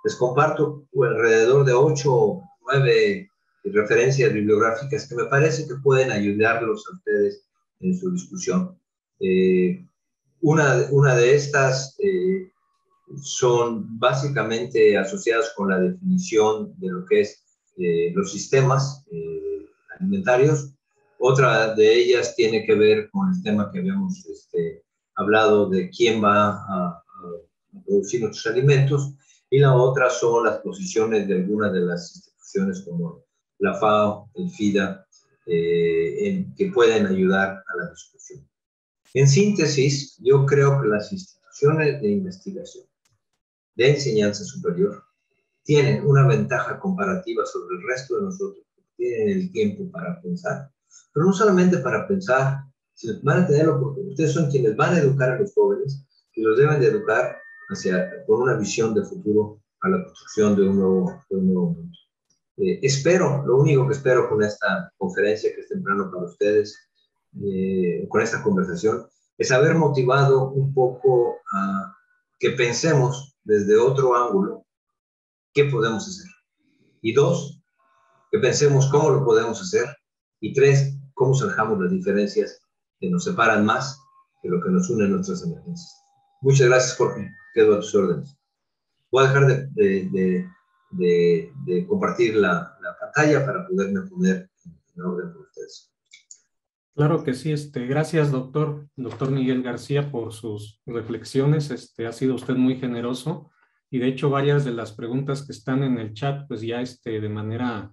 Speaker 2: Les comparto alrededor de 8 o 9 referencias bibliográficas que me parece que pueden ayudarlos a ustedes en su discusión. Una de estas son básicamente asociadas con la definición de lo que es los sistemas alimentarios. Otra de ellas tiene que ver con el tema que habíamos hablado de quién va a producir nuestros alimentos, y la otra son las posiciones de algunas de las instituciones como la FAO, el FIDA, que pueden ayudar a la discusión. En síntesis, yo creo que las instituciones de investigación, de enseñanza superior, tienen una ventaja comparativa sobre el resto de nosotros, porque tienen el tiempo para pensar. Pero no solamente para pensar, sino van a tenerlo porque ustedes son quienes van a educar a los jóvenes y los deben de educar con una visión de futuro a la construcción de un nuevo mundo. Lo único que espero con esta conferencia, que es temprano para ustedes, con esta conversación, es haber motivado un poco a que pensemos desde otro ángulo qué podemos hacer. Y 2, que pensemos cómo lo podemos hacer. Y 3, cómo zanjamos las diferencias que nos separan más que lo que nos une en nuestras emergencias. Muchas gracias, Jorge. Quedo a tus órdenes. Voy a dejar de compartir la pantalla para poderme poner en orden con ustedes.
Speaker 1: Claro que sí. Gracias, doctor Miguel García, por sus reflexiones. Ha sido usted muy generoso. Y de hecho, varias de las preguntas que están en el chat, pues ya de manera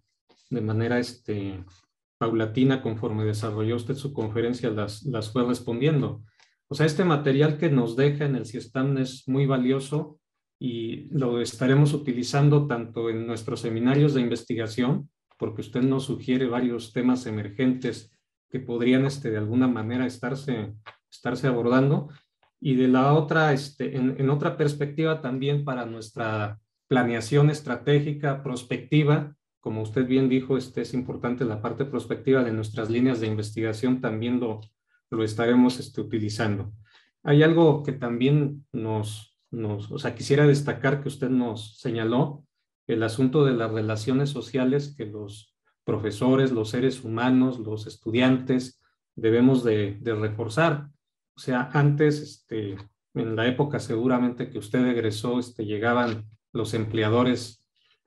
Speaker 1: paulatina, conforme desarrolló usted su conferencia, las fue respondiendo. O sea, este material que nos deja en el CIESTAM es muy valioso y lo estaremos utilizando tanto en nuestros seminarios de investigación, porque usted nos sugiere varios temas emergentes que podrían de alguna manera estarse abordando, y de la otra, en otra perspectiva también para nuestra planeación estratégica, prospectiva. Como usted bien dijo, es importante la parte prospectiva de nuestras líneas de investigación, también lo estaremos utilizando. Hay algo que también o sea, quisiera destacar que usted nos señaló, el asunto de las relaciones sociales que los profesores, los seres humanos, los estudiantes debemos de reforzar. O sea, antes, en la época seguramente que usted egresó, llegaban los empleadores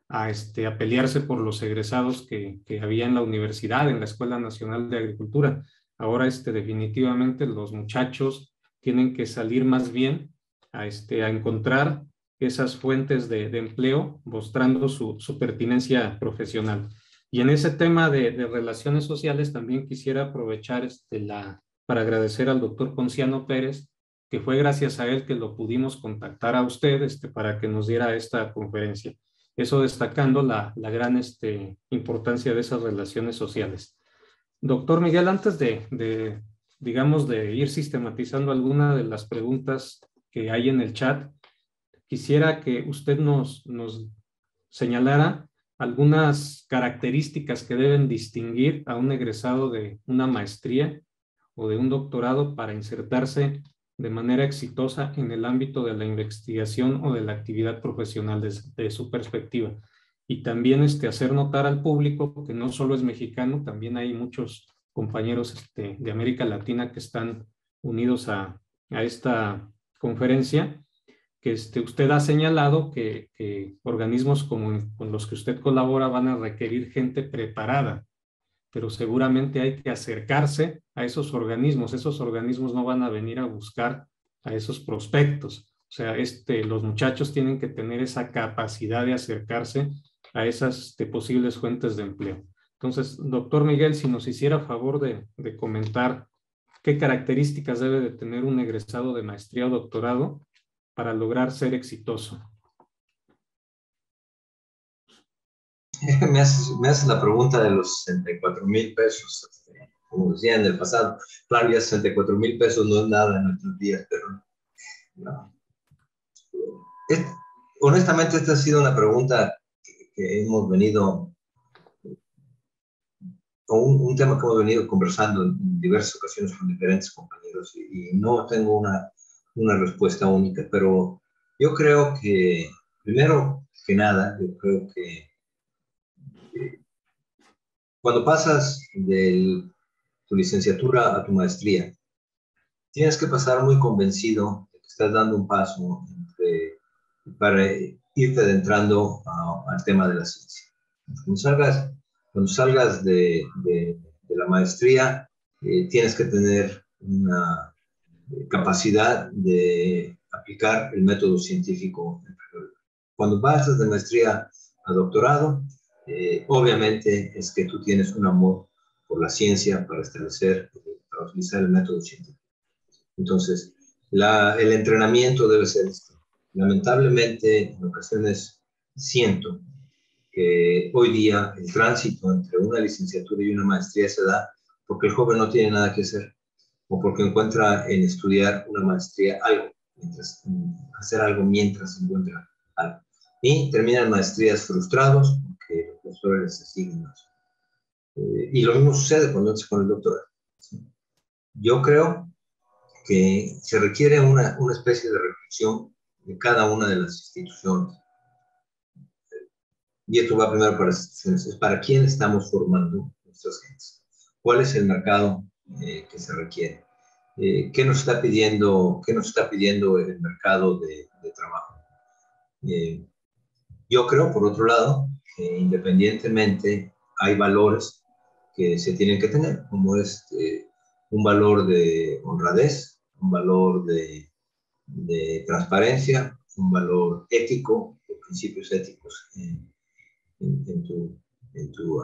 Speaker 1: a pelearse por los egresados que había en la universidad, en la Escuela Nacional de Agricultura. Ahora, definitivamente los muchachos tienen que salir más bien a encontrar esas fuentes de empleo, mostrando su pertinencia profesional. Y en ese tema de relaciones sociales también quisiera aprovechar para agradecer al doctor Ponciano Pérez, que fue gracias a él que lo pudimos contactar a usted para que nos diera esta conferencia. Eso destacando la gran importancia de esas relaciones sociales. Doctor Miguel, antes digamos, de ir sistematizando alguna de las preguntas que hay en el chat, quisiera que usted nos señalara algunas características que deben distinguir a un egresado de una maestría o de un doctorado para insertarse de manera exitosa en el ámbito de la investigación o de la actividad profesional desde su perspectiva. Y también hacer notar al público que no solo es mexicano, también hay muchos compañeros de América Latina que están unidos a esta conferencia, que usted ha señalado que organismos como con los que usted colabora van a requerir gente preparada, pero seguramente hay que acercarse a esos organismos no van a venir a buscar a esos prospectos. O sea, los muchachos tienen que tener esa capacidad de acercarse a esas posibles fuentes de empleo. Entonces, doctor Miguel, si nos hiciera favor de comentar qué características debe de tener un egresado de maestría o doctorado para lograr ser exitoso.
Speaker 2: Me haces la pregunta de los 64,000 pesos, como decía en el pasado. Claro, ya 64,000 pesos no es nada en nuestros días, pero no. Honestamente, esta ha sido una pregunta que hemos venido, o un tema que hemos venido conversando en diversas ocasiones con diferentes compañeros y no tengo una respuesta única, pero yo creo que, primero que nada, yo creo que cuando pasas de tu licenciatura a tu maestría, tienes que pasar muy convencido de que estás dando un paso para irte adentrando al tema de la ciencia. Cuando salgas de la maestría, tienes que tener una capacidad de aplicar el método científico. Cuando pasas de maestría a doctorado, obviamente es que tú tienes un amor por la ciencia para para utilizar el método científico. Entonces, el entrenamiento debe ser esto. Lamentablemente, en ocasiones siento que hoy día el tránsito entre una licenciatura y una maestría se da porque el joven no tiene nada que hacer o porque encuentra en estudiar una maestría hacer algo mientras encuentra algo. Y terminan maestrías frustrados porque los profesores les exigen más. Y lo mismo sucede cuando entras con el doctorado. Yo creo que se requiere una especie de reflexión de cada una de las instituciones. Y esto va primero para las instituciones. Es para quién estamos formando nuestras gentes. ¿Cuál es el mercado que se requiere? ¿Qué nos está pidiendo el mercado de trabajo? Yo creo, por otro lado, que independientemente hay valores que se tienen que tener, como es un valor de honradez, un valor de transparencia, un valor ético, de principios éticos en tu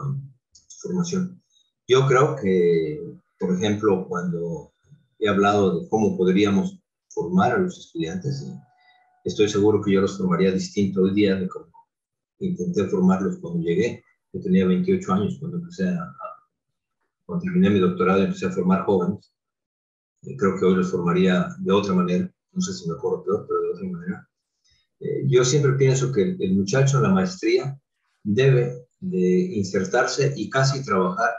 Speaker 2: formación. Yo creo que, por ejemplo, cuando he hablado de cómo podríamos formar a los estudiantes, estoy seguro que yo los formaría distinto hoy día de cómo intenté formarlos cuando llegué. Yo tenía 28 años cuando cuando terminé mi doctorado y empecé a formar jóvenes. Creo que hoy los formaría de otra manera, no sé si mejor o peor, pero de otra manera. Yo siempre pienso que el muchacho en la maestría debe de insertarse y casi trabajar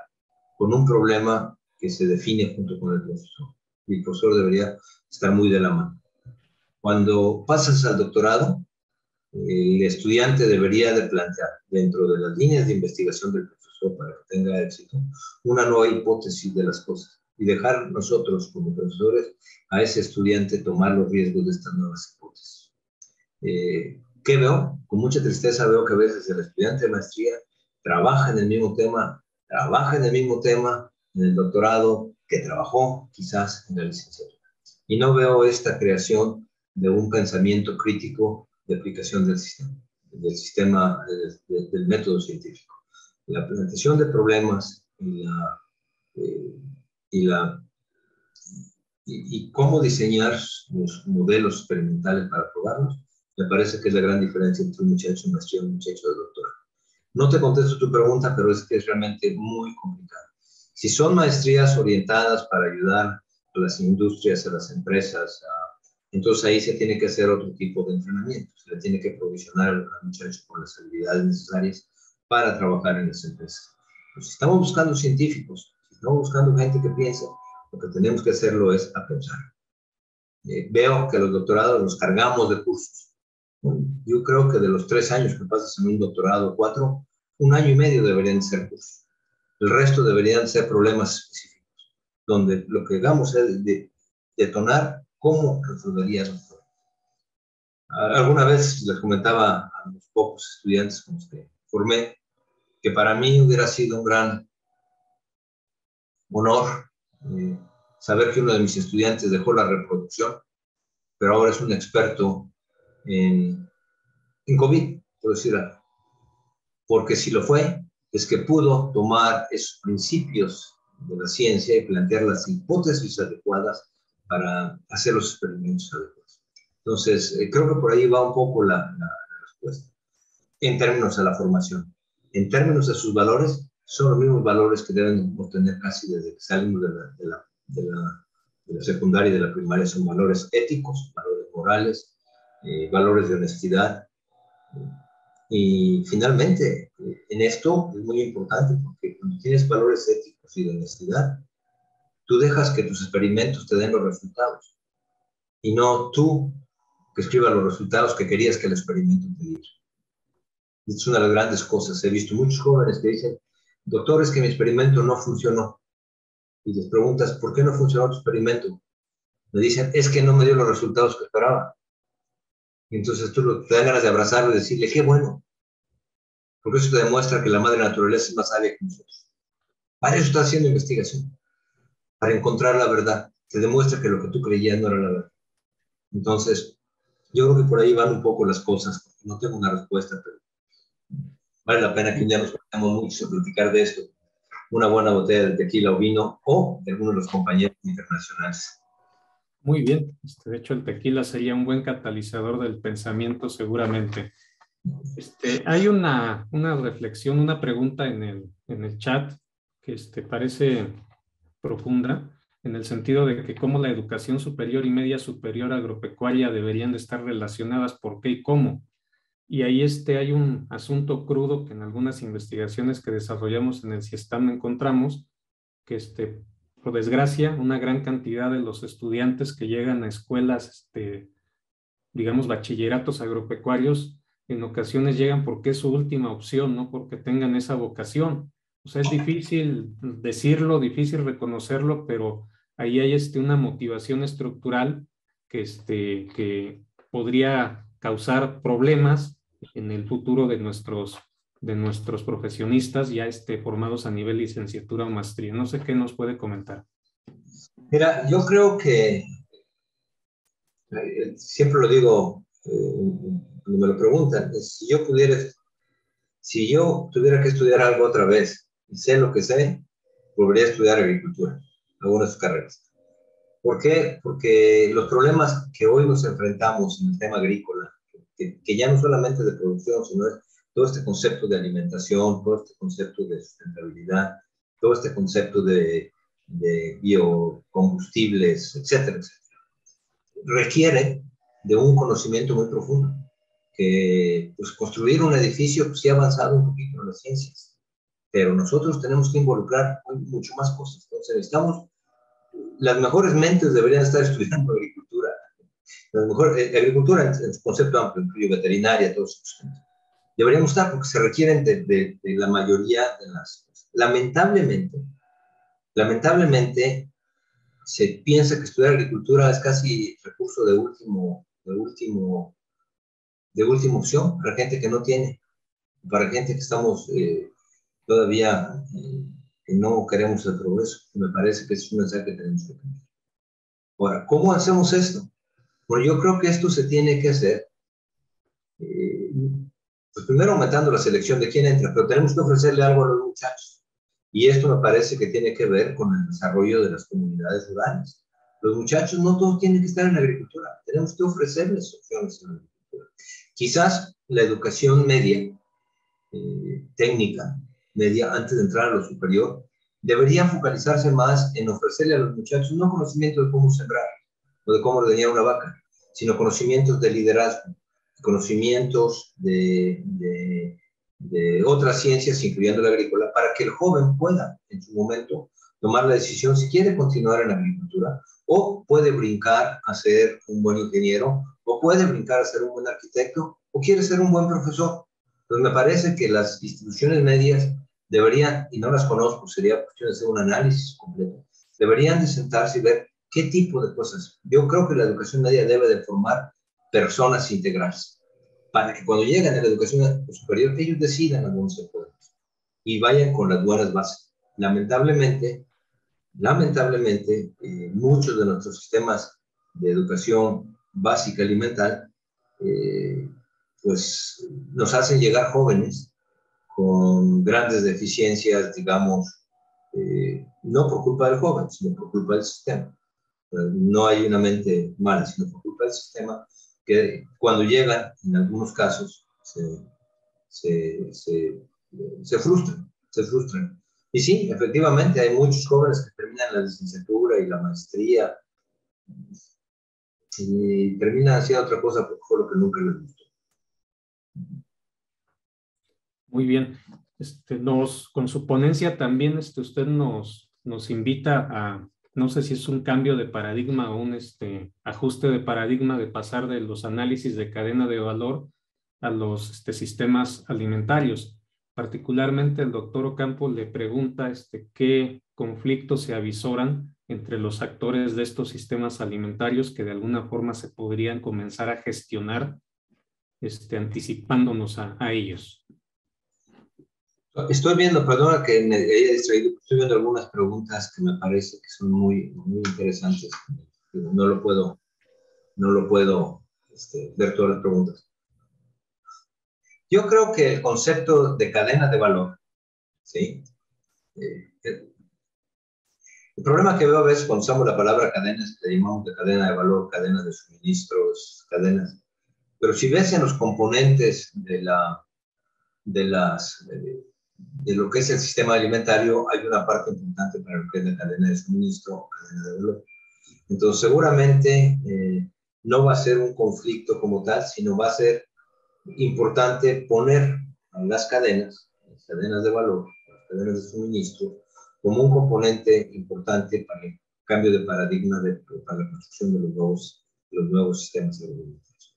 Speaker 2: con un problema que se define junto con el profesor. Y el profesor debería estar muy de la mano. Cuando pasas al doctorado, el estudiante debería de plantear dentro de las líneas de investigación del profesor para que tenga éxito una nueva hipótesis de las cosas y dejar nosotros como profesores a ese estudiante tomar los riesgos de estas nuevas hipótesis. ¿Qué veo? Con mucha tristeza veo que a veces el estudiante de maestría trabaja en el mismo tema en el doctorado que trabajó quizás en la licenciatura. Y no veo esta creación de un pensamiento crítico de aplicación del método científico. La planteación de problemas y cómo diseñar los modelos experimentales para probarlos, me parece que es la gran diferencia entre un muchacho de maestría y un muchacho de doctorado. No te contesto tu pregunta, pero es que es realmente muy complicado. Si son maestrías orientadas para ayudar a las industrias, a las empresas, entonces ahí se tiene que hacer otro tipo de entrenamiento. Se le tiene que provisionar al muchacho con las habilidades necesarias para trabajar en las empresas. Pues si estamos buscando científicos, si estamos buscando gente que piense, lo que tenemos que hacerlo es a pensar. Veo que los doctorados los cargamos de cursos. Yo creo que de los 3 años que pasas en un doctorado, 4, 1 año y medio deberían ser cursos. El resto deberían ser problemas específicos, donde lo que hagamos es detonar cómo resolverías los problemas. Alguna vez les comentaba a los pocos estudiantes con los que formé que para mí hubiera sido un gran honor saber que uno de mis estudiantes dejó la reproducción, pero ahora es un experto en COVID, por decir algo. Porque si lo fue, es que pudo tomar esos principios de la ciencia y plantear las hipótesis adecuadas para hacer los experimentos adecuados. Entonces, creo que por ahí va un poco la respuesta. En términos de la formación, en términos de sus valores, son los mismos valores que deben obtener casi desde que salimos de la secundaria y de la primaria. Son valores éticos, valores morales, valores de honestidad. Y finalmente, en esto es muy importante porque cuando tienes valores éticos y de honestidad, tú dejas que tus experimentos te den los resultados y no tú que escribas los resultados que querías que el experimento te diera. Es una de las grandes cosas. He visto muchos jóvenes que dicen, doctor, es que mi experimento no funcionó. Y les preguntas, ¿por qué no funcionó tu experimento? Me dicen, es que no me dio los resultados que esperaba. Y entonces tú te dan ganas de abrazarlo y decirle, qué bueno. Porque eso te demuestra que la madre naturaleza es más sabia que nosotros. Para eso estás haciendo investigación. Para encontrar la verdad. Te demuestra que lo que tú creías no era la verdad. Entonces, yo creo que por ahí van un poco las cosas. No tengo una respuesta, pero vale la pena que un día nos pongamos mucho a platicar de esto. Una buena botella de tequila o vino o de alguno de los compañeros internacionales.
Speaker 1: Muy bien. De hecho, el tequila sería un buen catalizador del pensamiento seguramente. Hay una reflexión, una pregunta en el chat que parece profunda, en el sentido de que cómo la educación superior y media superior agropecuaria deberían de estar relacionadas, por qué y cómo. Y ahí hay un asunto crudo que en algunas investigaciones que desarrollamos en el CIESTAM encontramos, que por desgracia, una gran cantidad de los estudiantes que llegan a escuelas, digamos, bachilleratos agropecuarios, en ocasiones llegan porque es su última opción, no porque tengan esa vocación. O sea, es difícil decirlo, difícil reconocerlo, pero ahí hay una motivación estructural que podría causar problemas en el futuro de nuestros profesionistas ya formados a nivel licenciatura o maestría. No sé qué nos puede comentar.
Speaker 2: Mira, yo creo que siempre lo digo cuando me lo preguntan, si yo tuviera que estudiar algo otra vez y sé lo que sé, volvería a estudiar agricultura, algunas de sus carreras. ¿Por qué? Porque los problemas que hoy nos enfrentamos en el tema agrícola, que ya no solamente de producción, sino es todo este concepto de alimentación, todo este concepto de sustentabilidad, todo este concepto de biocombustibles, etcétera, etcétera, requiere de un conocimiento muy profundo. Que pues, construir un edificio pues, sí ha avanzado un poquito en las ciencias, pero nosotros tenemos que involucrar mucho más cosas. Entonces necesitamos, las mejores mentes deberían estar estudiando agricultura, la mejor agricultura en su concepto amplio, incluye veterinaria, todos esos temas. Deberíamos estar porque se requieren de la mayoría de las cosas. Lamentablemente, se piensa que estudiar agricultura es casi recurso de última opción para gente que no tiene, para gente que estamos todavía que no queremos el progreso. Me parece que es un mensaje que tenemos que cambiar. Ahora, ¿cómo hacemos esto? Bueno, yo creo que esto se tiene que hacer, pues primero aumentando la selección de quién entra, pero tenemos que ofrecerle algo a los muchachos. Y esto me parece que tiene que ver con el desarrollo de las comunidades rurales. Los muchachos no todos tienen que estar en la agricultura, tenemos que ofrecerles opciones en la agricultura. Quizás la educación media, técnica, media, antes de entrar a lo superior, debería focalizarse más en ofrecerle a los muchachos no conocimiento de cómo sembrar o de cómo ordeñar una vaca, sino conocimientos de liderazgo, conocimientos de de otras ciencias, incluyendo la agrícola, para que el joven pueda, en su momento, tomar la decisión si quiere continuar en la agricultura o puede brincar a ser un buen ingeniero o puede brincar a ser un buen arquitecto o quiere ser un buen profesor. Entonces me parece que las instituciones medias deberían, y no las conozco, sería cuestión de hacer un análisis completo, deberían de sentarse y ver qué tipo de cosas. Yo creo que la educación media debe de formar personas integrarse, para que cuando lleguen a la educación superior ellos decidan a dónde se pueden y vayan con las buenas bases. Lamentablemente, muchos de nuestros sistemas de educación básica elemental, pues nos hacen llegar jóvenes con grandes deficiencias, digamos, no por culpa del joven, sino por culpa del sistema. No hay una mente mala, sino por culpa del sistema, que cuando llegan, en algunos casos, se, se, se frustran. Y sí, efectivamente, hay muchos jóvenes que terminan la licenciatura y la maestría y terminan haciendo otra cosa porque fue lo que nunca les gustó.
Speaker 1: Muy bien. Con su ponencia también usted nos invita a, no sé si es un cambio de paradigma o un ajuste de paradigma de pasar de los análisis de cadena de valor a los sistemas alimentarios. Particularmente el doctor Ocampo le pregunta qué conflictos se avisoran entre los actores de estos sistemas alimentarios que de alguna forma se podrían comenzar a gestionar anticipándonos a ellos.
Speaker 2: Estoy viendo, perdona que me haya distraído, estoy viendo algunas preguntas que me parece que son muy, muy interesantes. No lo puedo ver todas las preguntas. Yo creo que el concepto de cadena de valor, ¿sí? El problema que veo a veces cuando usamos la palabra cadena es que le llamamos de cadena de valor, cadena de suministros, cadenas. Pero si ves en los componentes de lo que es el sistema alimentario, hay una parte importante para lo que es la cadena de suministro o cadena de valor. Entonces, seguramente no va a ser un conflicto como tal, sino va a ser importante poner a las cadenas de valor, las cadenas de suministro, como un componente importante para el cambio de paradigma para la construcción de los nuevos sistemas alimentarios.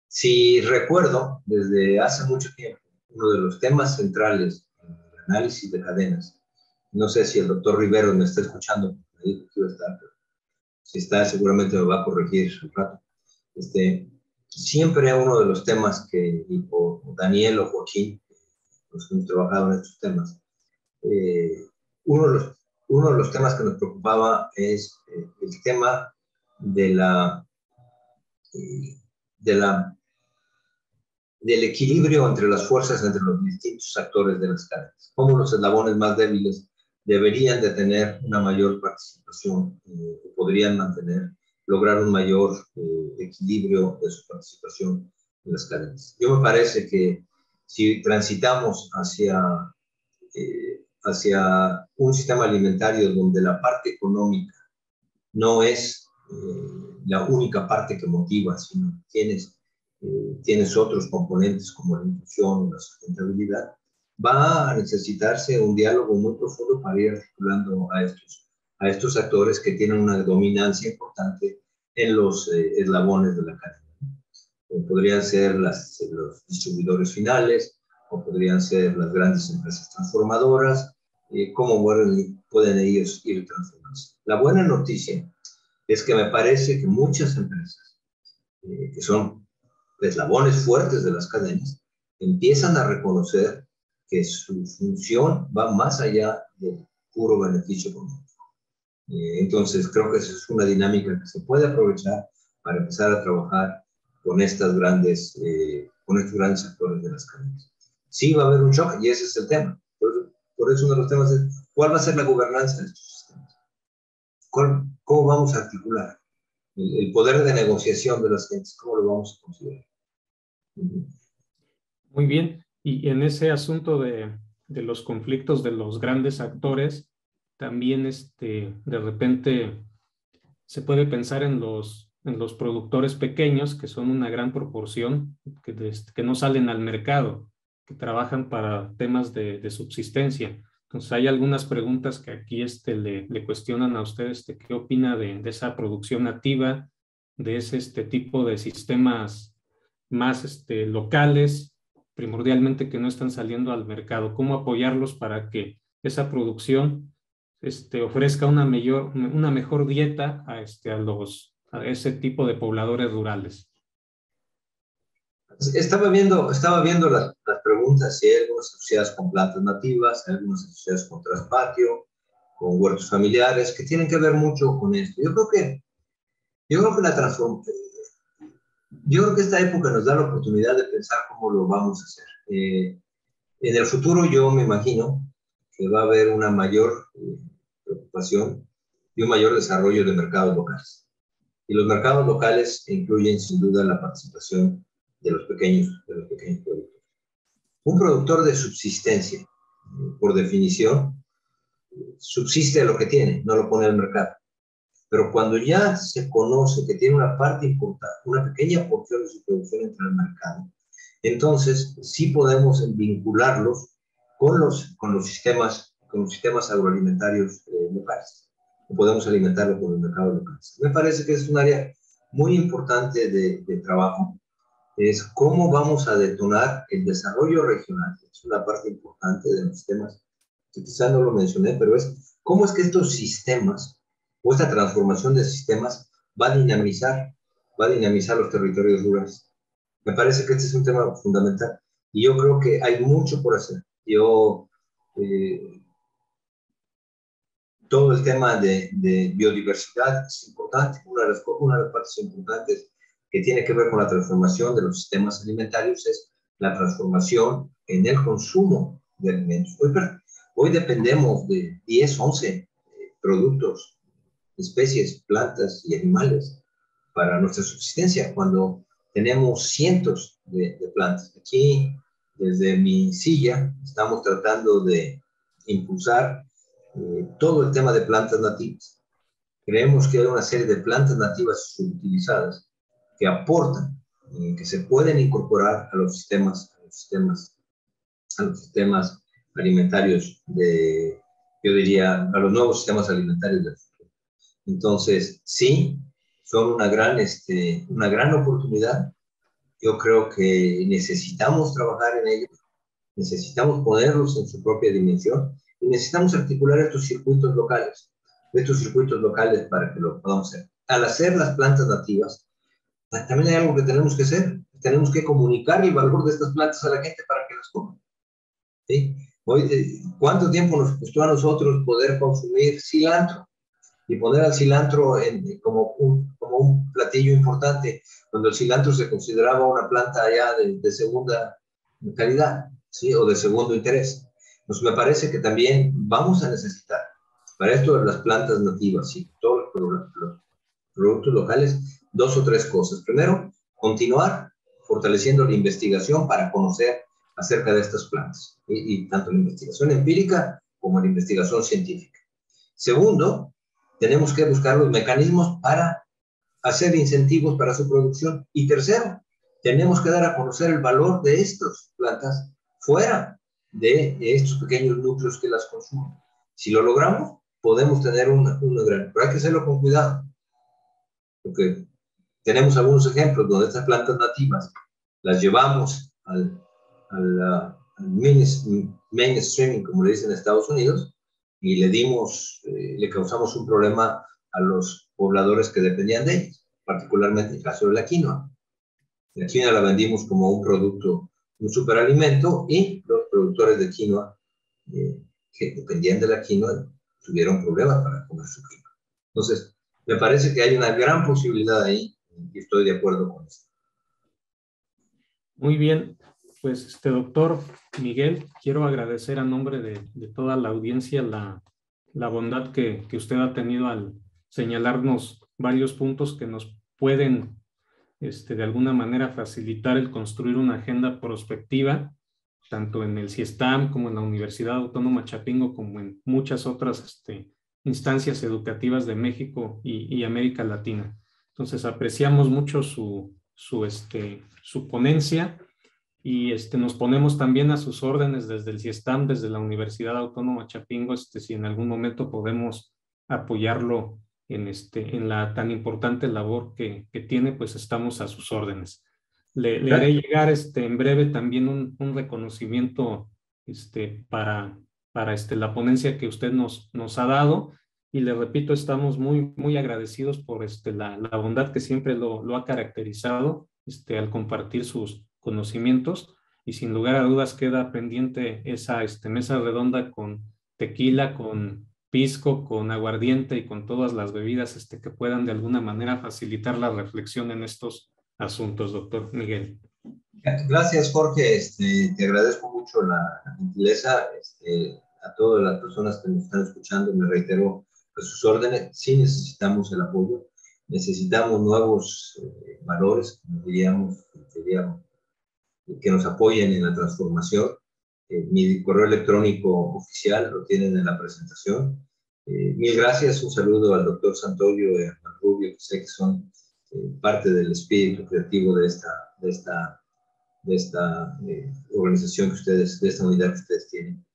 Speaker 2: Si recuerdo, desde hace mucho tiempo, uno de los temas centrales en el análisis de cadenas, no sé si el doctor Rivero me está escuchando, me dijo que iba a estar, pero si está, seguramente me va a corregir un rato. Siempre uno de los temas que o Daniel o Joaquín, los que hemos trabajado en estos temas, uno de los temas que nos preocupaba es el tema del equilibrio entre las fuerzas entre los distintos actores de las cadenas. Cómo los eslabones más débiles deberían de tener una mayor participación, podrían lograr un mayor equilibrio de su participación en las cadenas. Yo me parece que si transitamos hacia un sistema alimentario donde la parte económica no es la única parte que motiva, sino tienes otros componentes como la inclusión, la sustentabilidad, va a necesitarse un diálogo muy profundo para ir articulando a estos actores que tienen una dominancia importante en los eslabones de la cadena. Podrían ser los distribuidores finales, o podrían ser las grandes empresas transformadoras, cómo pueden ellos ir transformándose. La buena noticia es que me parece que muchas empresas, que son eslabones fuertes de las cadenas, empiezan a reconocer que su función va más allá del puro beneficio económico. Entonces, creo que esa es una dinámica que se puede aprovechar para empezar a trabajar con estos grandes actores de las cadenas. Sí va a haber un shock y ese es el tema. Por eso uno de los temas es, ¿cuál va a ser la gobernanza de estos sistemas? ¿Cómo vamos a articular el poder de negociación de las gentes? ¿Cómo lo vamos a considerar?
Speaker 1: Muy bien. Y en ese asunto de los conflictos de los grandes actores, también de repente se puede pensar en los productores pequeños, que son una gran proporción, que no salen al mercado. que trabajan para temas de subsistencia. Entonces hay algunas preguntas que aquí le cuestionan a usted qué opina de esa producción nativa, de ese tipo de sistemas más locales, primordialmente que no están saliendo al mercado. ¿Cómo apoyarlos para que esa producción ofrezca una mejor dieta a ese tipo de pobladores rurales?
Speaker 2: Estaba viendo las preguntas, si hay algunas asociadas con plantas nativas, hay algunas asociadas con traspatio, con huertos familiares, que tienen que ver mucho con esto. Yo creo que esta época nos da la oportunidad de pensar cómo lo vamos a hacer. En el futuro yo me imagino que va a haber una mayor preocupación y un mayor desarrollo de mercados locales. Y los mercados locales incluyen sin duda la participación de los pequeños productores. Un productor de subsistencia, por definición, subsiste a lo que tiene, no lo pone al mercado. Pero cuando ya se conoce que tiene una parte importante, una pequeña porción de su producción entra al mercado, entonces sí podemos vincularlos con los sistemas agroalimentarios locales. O podemos alimentarlos con los mercados locales. Me parece que es un área muy importante de trabajo. Es cómo vamos a detonar el desarrollo regional. Es una parte importante de los sistemas, que quizá no lo mencioné, pero es cómo es que estos sistemas o esta transformación de sistemas va a dinamizar los territorios rurales. Me parece que este es un tema fundamental y yo creo que hay mucho por hacer. Todo el tema de biodiversidad es importante. Una de las partes importantes que tiene que ver con la transformación de los sistemas alimentarios es la transformación en el consumo de alimentos. Hoy dependemos de 10, 11 productos, especies, plantas y animales para nuestra subsistencia, cuando tenemos cientos de plantas. Aquí, desde mi silla, estamos tratando de impulsar todo el tema de plantas nativas. Creemos que hay una serie de plantas nativas subutilizadas que aportan, que se pueden incorporar a los sistemas alimentarios yo diría, a los nuevos sistemas alimentarios del futuro. Entonces, sí, son una gran oportunidad. Yo creo que necesitamos trabajar en ellos, necesitamos ponerlos en su propia dimensión y necesitamos articular estos circuitos locales para que lo podamos hacer. Al hacer las plantas nativas, también hay algo que tenemos que hacer. Tenemos que comunicar el valor de estas plantas a la gente para que las coman. ¿Sí? Hoy, ¿cuánto tiempo nos costó a nosotros poder consumir cilantro? Y poner al cilantro como un platillo importante, cuando el cilantro se consideraba una planta ya de segunda calidad, ¿sí? O de segundo interés. Pues me parece que también vamos a necesitar, para esto de las plantas nativas y todos los productos locales, dos o tres cosas. Primero, continuar fortaleciendo la investigación para conocer acerca de estas plantas, y tanto la investigación empírica como la investigación científica. Segundo, tenemos que buscar los mecanismos para hacer incentivos para su producción. Y tercero, tenemos que dar a conocer el valor de estas plantas fuera de estos pequeños núcleos que las consumen. Si lo logramos, podemos tener una gran... Pero hay que hacerlo con cuidado, porque tenemos algunos ejemplos donde estas plantas nativas las llevamos al mainstreaming, como le dicen en Estados Unidos, y le causamos un problema a los pobladores que dependían de ellos, particularmente el caso de la quinoa. La quinoa la vendimos como un producto, un superalimento, y los productores de quinoa que dependían de la quinoa tuvieron problemas para comer su quinoa. Entonces, me parece que hay una gran posibilidad ahí y estoy de acuerdo con esto.
Speaker 1: Muy bien. Pues, doctor Miguel, quiero agradecer a nombre de toda la audiencia la bondad que usted ha tenido al señalarnos varios puntos que nos pueden, de alguna manera, facilitar el construir una agenda prospectiva, tanto en el CIESTAM como en la Universidad Autónoma Chapingo, como en muchas otras instancias educativas de México y América Latina. Entonces, apreciamos mucho su ponencia. y nos ponemos también a sus órdenes desde el CIESTAM, desde la Universidad Autónoma Chapingo, si en algún momento podemos apoyarlo en la tan importante labor que tiene, pues estamos a sus órdenes. Le haré llegar en breve también un reconocimiento para la ponencia que usted nos ha dado, y le repito, estamos muy agradecidos por la bondad que siempre lo ha caracterizado al compartir sus conocimientos, y sin lugar a dudas queda pendiente esa mesa redonda con tequila, con pisco, con aguardiente y con todas las bebidas que puedan de alguna manera facilitar la reflexión en estos asuntos, doctor Miguel.
Speaker 2: Gracias, Jorge. Te agradezco mucho la gentileza. A todas las personas que nos están escuchando, me reitero pues, sus órdenes. Sí necesitamos el apoyo, necesitamos nuevos valores, como diríamos, que nos apoyen en la transformación. Mi correo electrónico oficial lo tienen en la presentación. Mil gracias, un saludo al doctor Santolio y a Rubio, que sé que son parte del espíritu creativo de esta organización que ustedes, de esta unidad que ustedes tienen.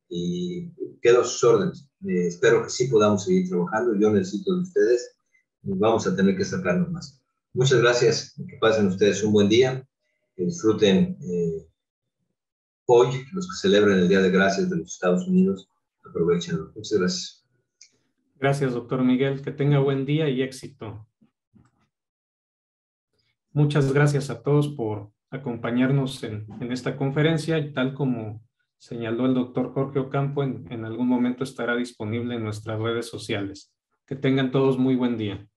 Speaker 2: Y quedo a sus órdenes. Espero que sí podamos seguir trabajando. Yo necesito de ustedes. Vamos a tener que sacarnos más. Muchas gracias. Que pasen ustedes un buen día. Que disfruten hoy, los que celebran el Día de Gracias de los Estados Unidos. Aprovechenlo. Muchas gracias.
Speaker 1: Gracias, doctor Miguel. Que tenga buen día y éxito. Muchas gracias a todos por acompañarnos en esta conferencia, y tal como señaló el doctor Jorge Ocampo, en algún momento estará disponible en nuestras redes sociales. Que tengan todos muy buen día.